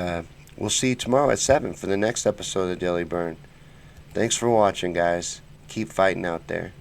we'll see you tomorrow at 7 for the next episode of Daily Bern. Thanks for watching, guys. Keep fighting out there.